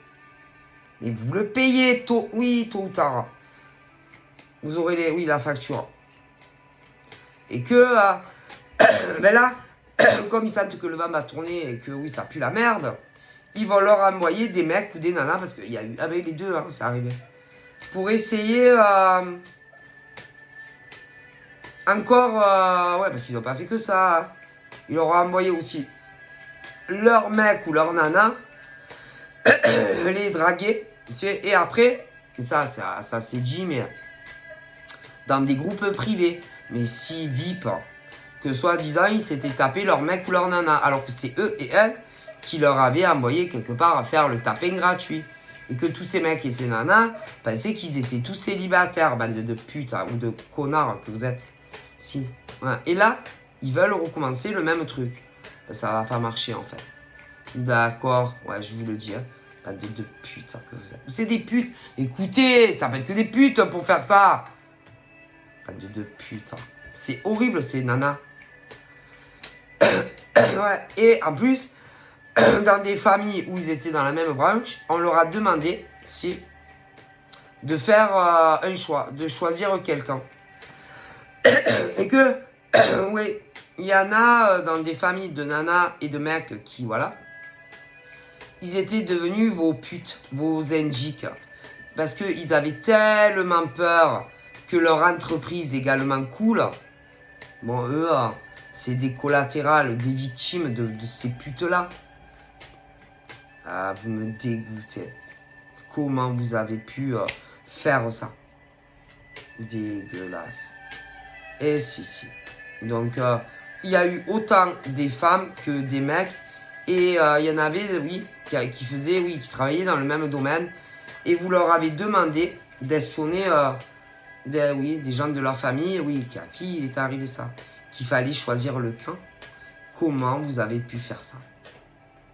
Mais vous le payez tôt. Oui, tôt ou tard. Vous aurez la facture. Et que... ben là, comme ils sentent que le vent va tourner et que oui, ça pue la merde, ils vont leur envoyer des mecs ou des nanas, parce qu'il y a eu... Ah ben les deux, hein, c'est arrivé. Pour essayer... encore... ouais, parce qu'ils n'ont pas fait que ça. Hein. Ils leur ont envoyé aussi leur mec ou leur nana, les draguer. Et après, ça c'est dit, mais dans des groupes privés. Mais si VIP... que soi-disant, ils s'étaient tapés leur mec ou leur nana, alors que c'est eux et elles qui leur avaient envoyé quelque part à faire le tapin gratuit. Et que tous ces mecs et ces nanas pensaient qu'ils étaient tous célibataires, bande de putes hein, ou de connards que vous êtes. Si. Ouais. Et là, ils veulent recommencer le même truc. Ben, ça va pas marcher en fait. D'accord, ouais, je vous le dis. Hein. Bande de putes hein, que vous êtes. C'est des putes. Écoutez, ça peut être que des putes pour faire ça. Bande de putes. Hein. C'est horrible ces nanas. Ouais. Et en plus, dans des familles où ils étaient dans la même branche, on leur a demandé de faire un choix, de choisir quelqu'un. Et que, oui, il y en a dans des familles de nanas et de mecs qui, voilà, ils étaient devenus vos putes, vos enjiques. Parce qu'ils avaient tellement peur que leur entreprise également coule. Bon, eux, c'est des collatérales, des victimes de ces putes-là. Ah, vous me dégoûtez. Comment vous avez pu faire ça? Dégueulasse. Et si. Donc, il y a eu autant des femmes que des mecs. Et il y en avait, oui, qui travaillaient dans le même domaine. Et vous leur avez demandé d'espionner des gens de leur famille. Oui, à qui il est arrivé ça? Qu'il fallait choisir le camp. Comment vous avez pu faire ça?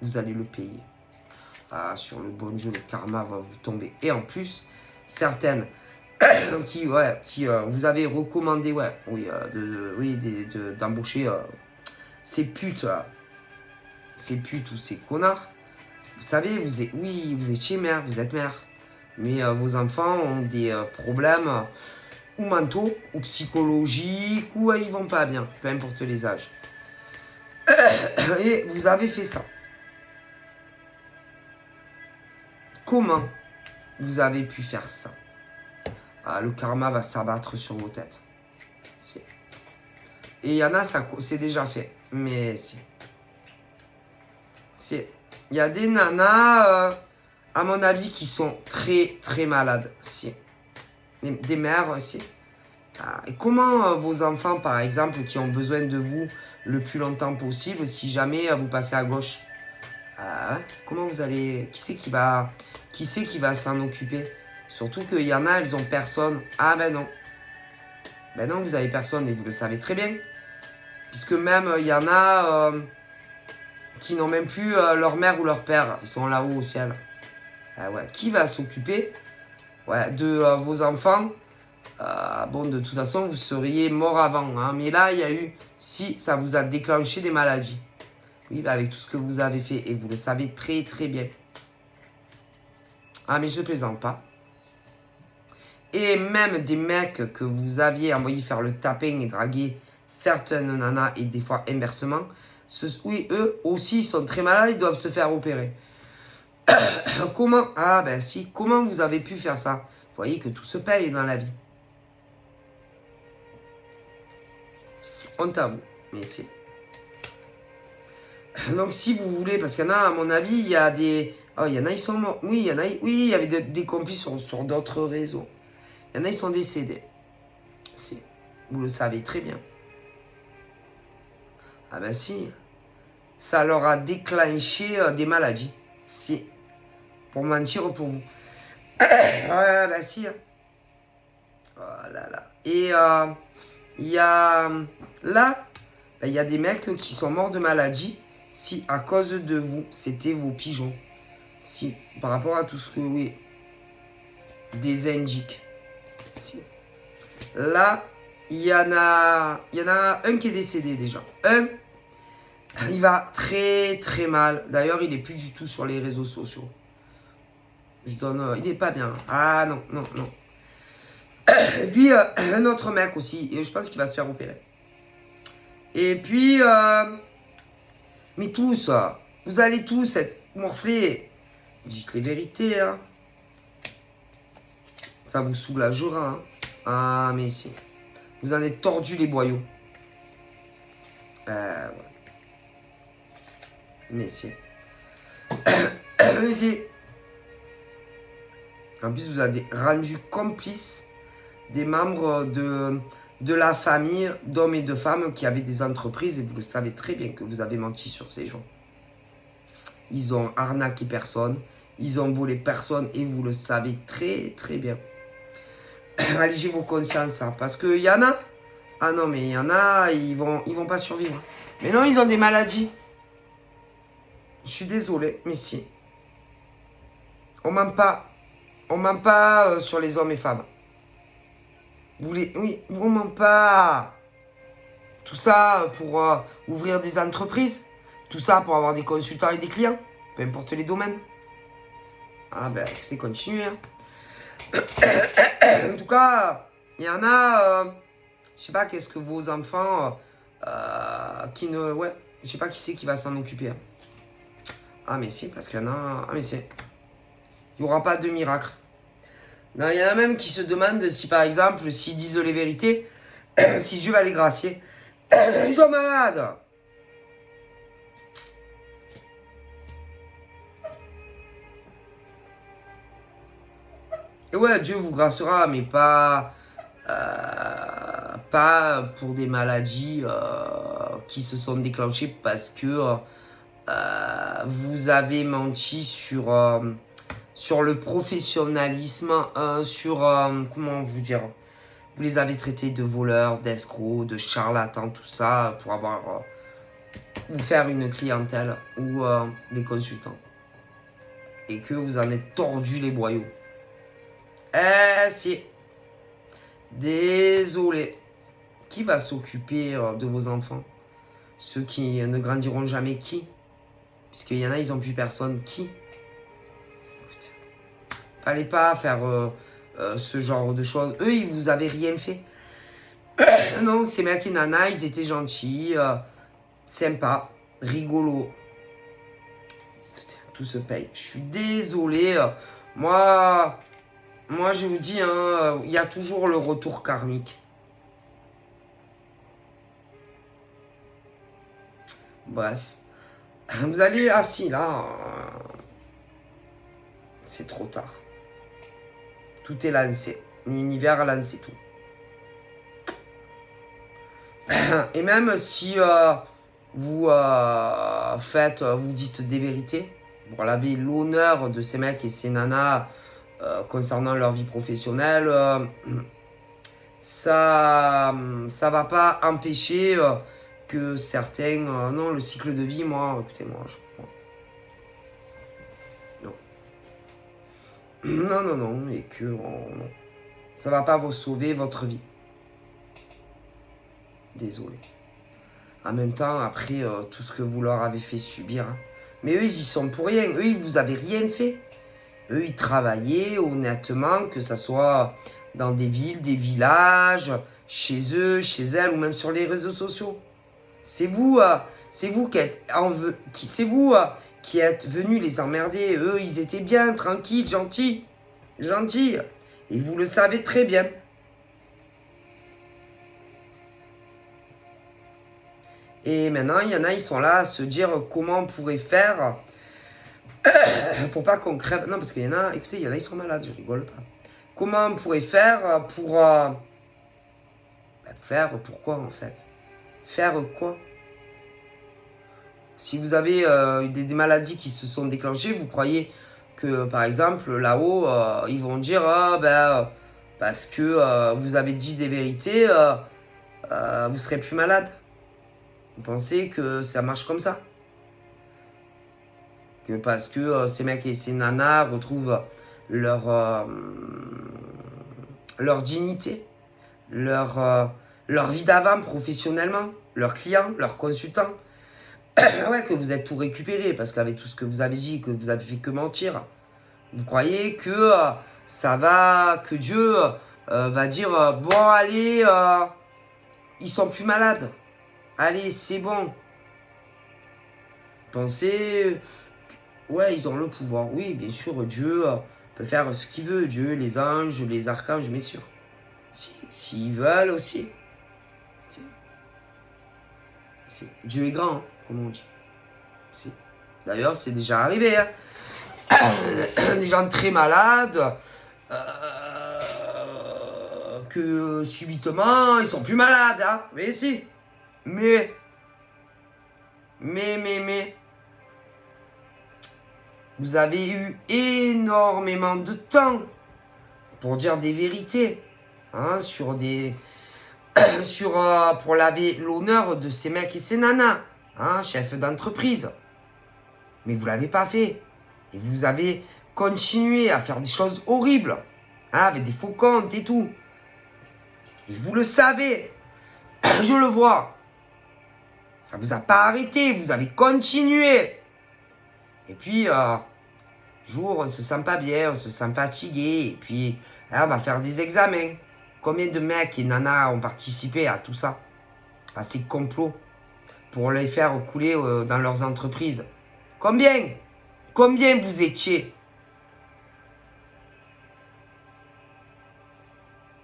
Vous allez le payer. Ah, sur le bon Dieu, le karma va vous tomber. Et en plus, certaines qui vous avez recommandé, d'embaucher ces putes ou ces connards. Vous savez, vous étiez mère, vous êtes mère. Mais vos enfants ont des problèmes ou mentaux, ou psychologiques, ou ils vont pas bien, peu importe les âges. Et vous avez fait ça. Comment vous avez pu faire ça? Le karma va s'abattre sur vos têtes. Si. Et il y en a, c'est déjà fait. Mais si. Il y a des nanas, à mon avis, qui sont très, très malades. Si. Des mères aussi. Et comment vos enfants, par exemple, qui ont besoin de vous le plus longtemps possible, si jamais vous passez à gauche, comment vous allez... Qui c'est qui va s'en occuper? Surtout qu'il y en a, elles ont personne. Ah ben non. Ben non, vous avez personne et vous le savez très bien. Puisque même, il y en a qui n'ont même plus leur mère ou leur père. Ils sont là-haut au ciel. Ouais. Qui va s'occuper de vos enfants? Bon, de toute façon, vous seriez mort avant. Hein. Mais là, il y a eu... Si, ça vous a déclenché des maladies. Oui, avec tout ce que vous avez fait. Et vous le savez très, très bien. Ah, mais je ne plaisante pas. Et même des mecs que vous aviez envoyé faire le tapin et draguer certaines nanas et des fois inversement, eux aussi sont très malades, ils doivent se faire opérer. Comment? Ah ben si, comment vous avez pu faire ça? Vous voyez que tout se paye dans la vie. Honte à vous, mais si. Donc si vous voulez, parce qu'il y en a, à mon avis, il y a des... Oh, il y en a, ils sont morts. Oui, il y avait des complices sur d'autres réseaux. Il y en a, ils sont décédés. Si, vous le savez très bien. Ah ben si. Ça leur a déclenché des maladies. Si. Pour mentir pour vous. Ouais, ben si. Oh là là. Et il y a... Là, ben, il y a des mecs qui sont morts de maladie. Si, à cause de vous, c'était vos pigeons. Si, par rapport à tout ce que... Oui. Des indiques. Si. Là, il y en a un qui est décédé déjà. Un, il va très très mal. D'ailleurs, il est plus du tout sur les réseaux sociaux. Je donne, il est pas bien. Ah non, non, non. Et puis, un autre mec aussi. Et je pense qu'il va se faire opérer. Et puis, mais tous, vous allez tous être morflés. Dites les vérités, hein. Ça vous soulagera, hein. Ah, mais si. Vous en êtes tordu les boyaux. Ouais. Mais si. Mais si. En plus, vous avez rendu complice des membres de la famille d'hommes et de femmes qui avaient des entreprises et vous le savez très bien que vous avez menti sur ces gens. Ils ont arnaqué personne, ils ont volé personne et vous le savez très très bien. Allégez vos consciences, hein, parce qu'il y en a. Ah non, mais il y en a, ils vont pas survivre. Mais non, ils ont des maladies. Je suis désolé, mais si. On ment pas. On ment pas sur les hommes et femmes. Oui, on ment pas. Tout ça pour ouvrir des entreprises. Tout ça pour avoir des consultants et des clients. Peu importe les domaines. Ah ben, écoutez, continuez. Hein. En tout cas, il y en a... je sais pas, qu'est-ce que vos enfants... qui ne... Ouais, je sais pas qui c'est qui va s'en occuper. Hein. Ah mais si, parce qu'il y en a... Ah mais si. Il n'y aura pas de miracle. Non, il y en a même qui se demandent si, par exemple, s'ils disent les vérités, si Dieu va les gracier. Ils sont malades. Et ouais, Dieu vous gracera, mais pas pour des maladies qui se sont déclenchées parce que vous avez menti sur le professionnalisme, sur, comment vous dire, vous les avez traités de voleurs, d'escrocs, de charlatans, tout ça, pour avoir, vous faire une clientèle ou des consultants. Et que vous en êtes tordu les boyaux. Eh si. Désolé. Qui va s'occuper de vos enfants? Ceux qui ne grandiront jamais, qui? Puisqu'il y en a, ils n'ont plus personne, qui? Écoute, fallait pas faire ce genre de choses. Eux, ils vous avaient rien fait. Non, ces mecs et nanas, ils étaient gentils, sympas, rigolos. Putain, tout se paye. Je suis désolé. Moi, je vous dis, hein, il y a toujours le retour karmique. Bref. Vous allez assis là. C'est trop tard. Tout est lancé. L'univers a lancé tout. Et même si vous vous dites des vérités, vous avez l'honneur de ces mecs et ces nanas concernant leur vie professionnelle, ça va pas empêcher que certains... non, le cycle de vie, moi, écoutez-moi, non. Non, et que non. Ça va pas vous sauver votre vie. Désolé. En même temps, après tout ce que vous leur avez fait subir. Hein. Mais eux, ils y sont pour rien. Eux, ils vous avaient rien fait. Eux, ils travaillaient honnêtement, que ce soit dans des villes, des villages, chez eux, chez elles, ou même sur les réseaux sociaux. C'est vous qui êtes venus les emmerder. Eux, ils étaient bien, tranquilles, gentils. Et vous le savez très bien. Et maintenant, il y en a, ils sont là à se dire comment on pourrait faire pour pas qu'on crève. Non, parce qu'il y en a, écoutez, il y en a, ils sont malades, je rigole pas. Comment on pourrait faire pour... faire pourquoi en fait? Faire quoi? Si vous avez des maladies qui se sont déclenchées, vous croyez que, par exemple, là-haut, ils vont dire, ah, ben, parce que vous avez dit des vérités, vous serez plus malade. Vous pensez que ça marche comme ça? Que parce que ces mecs et ces nanas retrouvent leur dignité, leur vie d'avant professionnellement, leurs clients, leurs consultants. Ouais, que vous êtes tout récupéré parce qu'avec tout ce que vous avez dit, que vous avez fait que mentir. Vous croyez que ça va, que Dieu va dire bon, allez, ils sont plus malades. Allez, c'est bon. Pensez, ouais, ils ont le pouvoir. Oui, bien sûr, Dieu peut faire ce qu'il veut. Dieu, les anges, les archanges, bien sûr. S'ils veulent aussi. Dieu est grand, hein, comme on dit. D'ailleurs, c'est déjà arrivé. Hein. Des gens très malades, que subitement, ils sont plus malades. Hein. Mais si. Mais. Vous avez eu énormément de temps pour dire des vérités. Hein, pour laver l'honneur de ces mecs et ces nanas. Hein, chefs d'entreprise. Mais vous ne l'avez pas fait. Et vous avez continué à faire des choses horribles. Hein, avec des faux comptes et tout. Et vous le savez. Je le vois. Ça ne vous a pas arrêté. Vous avez continué. Et puis, jour, on se sent pas bien, on se sent fatigué. Et puis, on va faire des examens. Combien de mecs et nanas ont participé à tout ça? À ces complots pour les faire couler dans leurs entreprises? Combien? Combien vous étiez?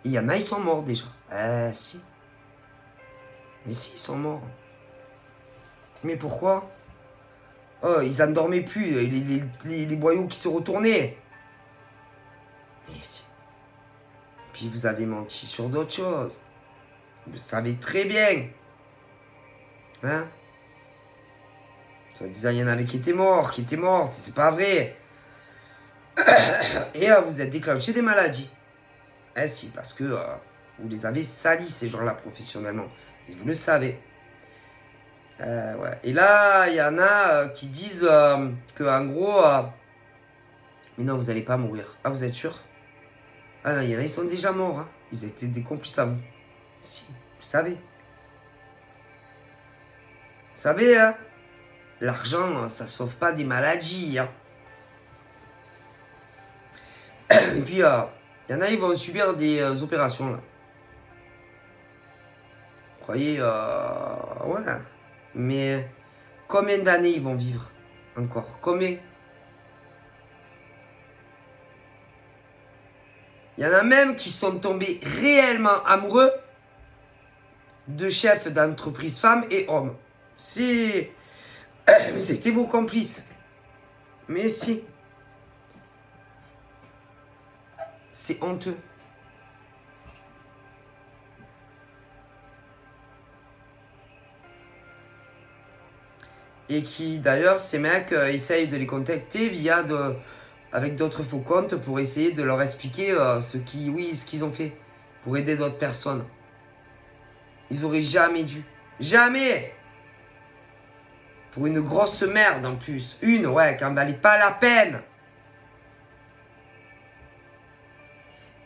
Il y en a, ils sont morts déjà. Si. Mais si, ils sont morts. Mais pourquoi? Oh, ils en dormaient plus, les boyaux qui se retournaient. Mais si. Puis vous avez menti sur d'autres choses. Vous savez très bien. Hein? Soi-disant, il y en avait qui étaient mortes. C'est pas vrai. Et vous êtes déclenché des maladies. Si, parce que vous les avez salis, ces gens-là, professionnellement. Et vous le savez. Ouais. Et là, il y en a qui disent que, en gros, mais non, vous n'allez pas mourir. Ah, vous êtes sûr? Ah non, il y en a, ils sont déjà morts. Hein. Ils étaient des complices à vous. Si, vous savez. Vous savez, hein, l'argent, ça sauve pas des maladies. Hein. Et puis, il y en a, ils vont subir des opérations. Là. Vous croyez, ouais. Mais combien d'années ils vont vivre encore? Combien? Il y en a même qui sont tombés réellement amoureux de chefs d'entreprise femmes et hommes. C'était vos complices. Mais si. C'est honteux. Et qui, d'ailleurs, ces mecs essayent de les contacter avec d'autres faux comptes pour essayer de leur expliquer ce qu'ils ont fait. Pour aider d'autres personnes. Ils auraient jamais dû. Jamais! Pour une grosse merde en plus. Une, ouais, qui n'en valait pas la peine.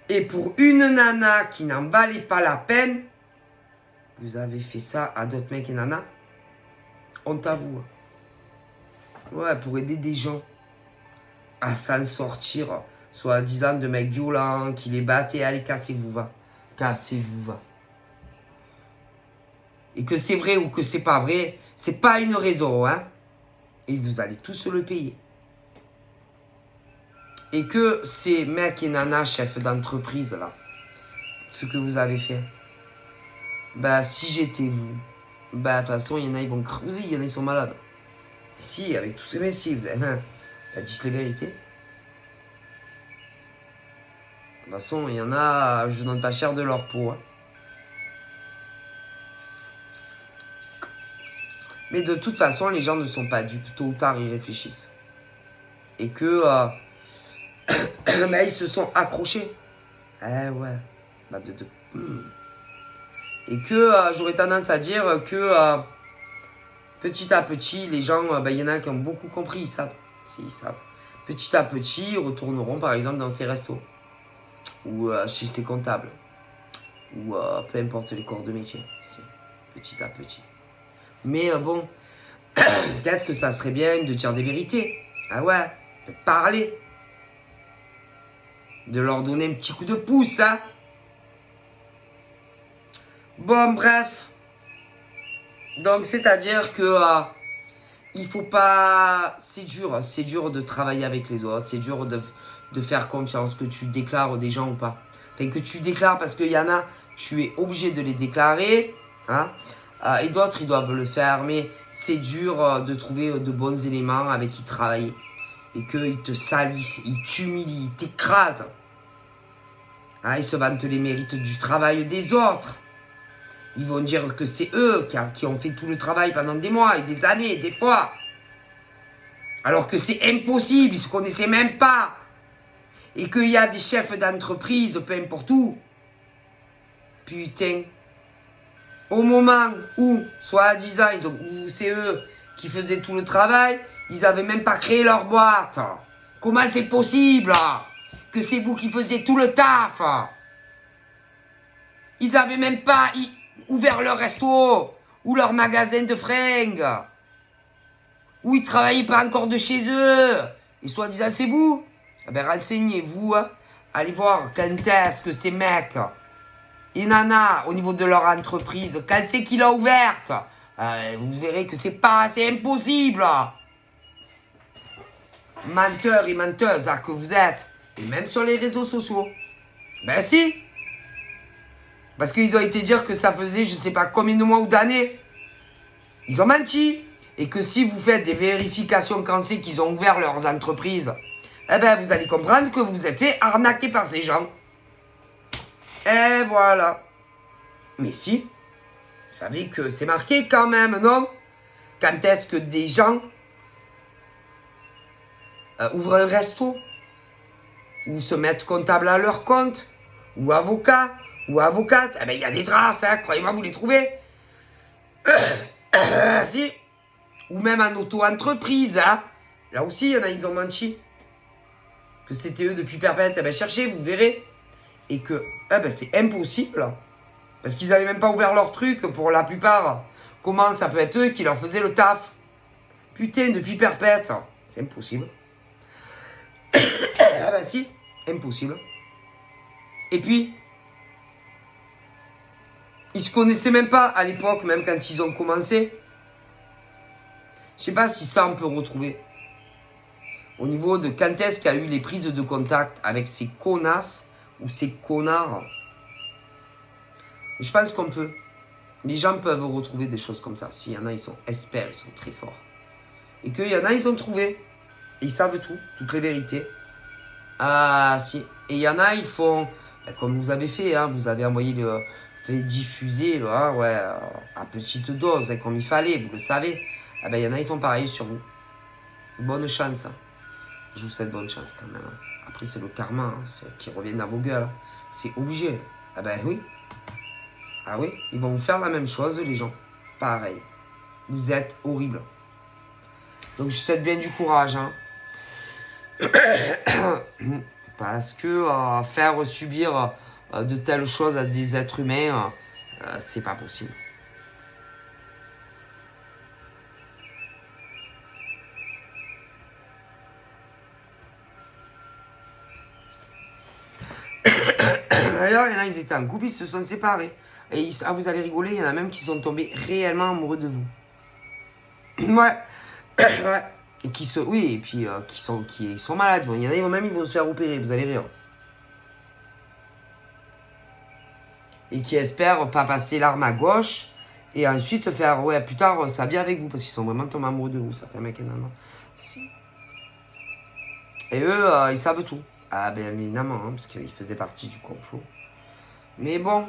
Et pour une nana qui n'en valait pas la peine, vous avez fait ça à d'autres mecs et nanas. Honte à vous. Ouais, pour aider des gens à s'en sortir, soi-disant de mecs violents, qui les battaient. Allez, cassez-vous, va. Cassez-vous, va. Et que c'est vrai ou que c'est pas vrai, c'est pas une raison, hein. Et vous allez tous le payer. Et que ces mecs et nanas, chefs d'entreprise, là, ce que vous avez fait, bah, si j'étais vous, bah, de toute façon, il y en a, ils vont creuser, il y en a, ils sont malades. Et si, avec tous ces messieurs, vous avez, dites les vérités. De toute façon, il y en a, je donne pas cher de leur peau, hein. Mais de toute façon, les gens ne sont pas dupes. Tôt ou tard, ils réfléchissent. Et que... mais ils se sont accrochés. Eh ouais. Bah Et que j'aurais tendance à dire que petit à petit, les gens, il y en a qui ont beaucoup compris, ils savent. Si, ils savent. Petit à petit, ils retourneront par exemple dans ces restos. Ou chez ces comptables. Ou peu importe les corps de métier. Si. Petit à petit. Mais bon, peut-être que ça serait bien de dire des vérités. Ah ouais, de parler. De leur donner un petit coup de pouce, hein. Bon, bref. Donc, c'est-à-dire que il faut pas... C'est dur de travailler avec les autres. C'est dur de faire confiance, que tu déclares des gens ou pas. Enfin, que tu déclares parce qu'il y en a, tu es obligé de les déclarer. Hein, et d'autres, ils doivent le faire. Mais c'est dur de trouver de bons éléments avec qui travailler. Et qu'ils te salissent, ils t'humilient, ils t'écrasent. Hein, ils se vantent les mérites du travail des autres. Ils vont dire que c'est eux qui ont fait tout le travail pendant des mois et des années, des fois. Alors que c'est impossible, ils ne se connaissaient même pas. Et qu'il y a des chefs d'entreprise, peu importe où. Putain. Au moment où, soi-disant, où c'est eux qui faisaient tout le travail, ils n'avaient même pas créé leur boîte. Comment c'est possible que c'est vous qui faisiez tout le taf? Ils n'avaient même pas ouvert leur resto ou leur magasin de fringues. Ou ils ne travaillaient pas encore de chez eux. Et soi-disant, c'est vous. Eh ben, renseignez-vous. Hein. Allez voir quand est-ce que ces mecs et nanas, au niveau de leur entreprise, quand c'est qu'il a ouverte. Vous verrez que c'est impossible. Menteurs et menteuses hein, que vous êtes. Et même sur les réseaux sociaux. Ben si. Parce qu'ils ont été dire que ça faisait je sais pas combien de mois ou d'années. Ils ont menti. Et que si vous faites des vérifications quand c'est qu'ils ont ouvert leurs entreprises, eh ben vous allez comprendre que vous êtes fait arnaquer par ces gens. Et voilà. Mais si, vous savez que c'est marqué quand même, non? Quand est-ce que des gens ouvrent un resto, ou se mettent comptable à leur compte, ou avocat, ou avocate, eh ben il y a des traces, hein, croyez-moi, vous les trouvez. Si. Ou même en auto-entreprise, hein. Là aussi, il y en a, ils ont menti. Que c'était eux depuis perpète. Eh ben, cherchez, vous verrez. Et que, eh ben, c'est impossible. Parce qu'ils n'avaient même pas ouvert leur truc pour la plupart. Comment ça peut être eux qui leur faisaient le taf? Putain, depuis perpète. C'est impossible. Ah ben si, impossible. Et puis, ils se connaissaient même pas à l'époque, même quand ils ont commencé. Je sais pas si ça on peut retrouver. Au niveau de quand est-ce qu'il y a eu les prises de contact avec ces connasses ou ces connards. Je pense qu'on peut. Les gens peuvent retrouver des choses comme ça. S'il y en a, ils sont experts, ils sont très forts. Et qu'il y en a, ils ont trouvé. Et ils savent tout, toutes les vérités. Ah si. Et il y en a, ils font, comme vous avez fait, hein, vous avez envoyé fait diffuser là, ouais, à petite dose, hein, comme il fallait, vous le savez. Ah ben, il y en a, ils font pareil sur vous. Bonne chance. Je vous souhaite bonne chance quand même. Après, c'est le karma hein, qui revient dans vos gueules. C'est obligé. Ah ben oui. Ah oui, ils vont vous faire la même chose, les gens. Pareil. Vous êtes horrible. Donc, je souhaite bien du courage. Hein. Parce que faire subir de telles choses à des êtres humains, c'est pas possible. D'ailleurs, il y en a, ils étaient en couple, ils se sont séparés. Et vous allez rigoler, il y en a même qui sont tombés réellement amoureux de vous. Ouais. Ouais. Et qui oui, et puis qui sont malades. Il y en a, même ils vont se faire opérer, vous allez rire. Et qui espèrent pas passer l'arme à gauche. Et ensuite faire, ouais, plus tard, ça vient avec vous. Parce qu'ils sont vraiment tombés amoureux de vous, ça fait un mec énorme. Si. Et eux, ils savent tout. Ah ben évidemment, hein, parce qu'ils faisaient partie du complot. Mais bon,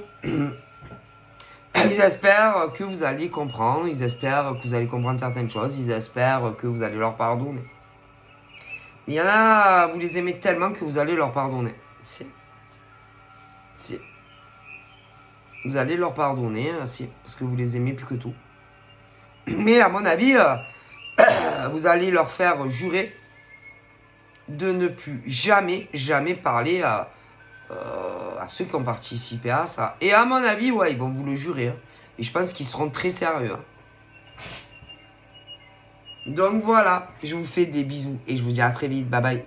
Ils espèrent que vous allez comprendre, ils espèrent que vous allez comprendre certaines choses, ils espèrent que vous allez leur pardonner. Il y en a, vous les aimez tellement que vous allez leur pardonner. Si. Si. Vous allez leur pardonner, si, parce que vous les aimez plus que tout. Mais à mon avis, vous allez leur faire jurer de ne plus jamais, jamais parler à ceux qui ont participé à ça. Et à mon avis, ouais, ils vont vous le jurer. Hein. Et je pense qu'ils seront très sérieux. Hein. Donc voilà, je vous fais des bisous et je vous dis à très vite. Bye bye.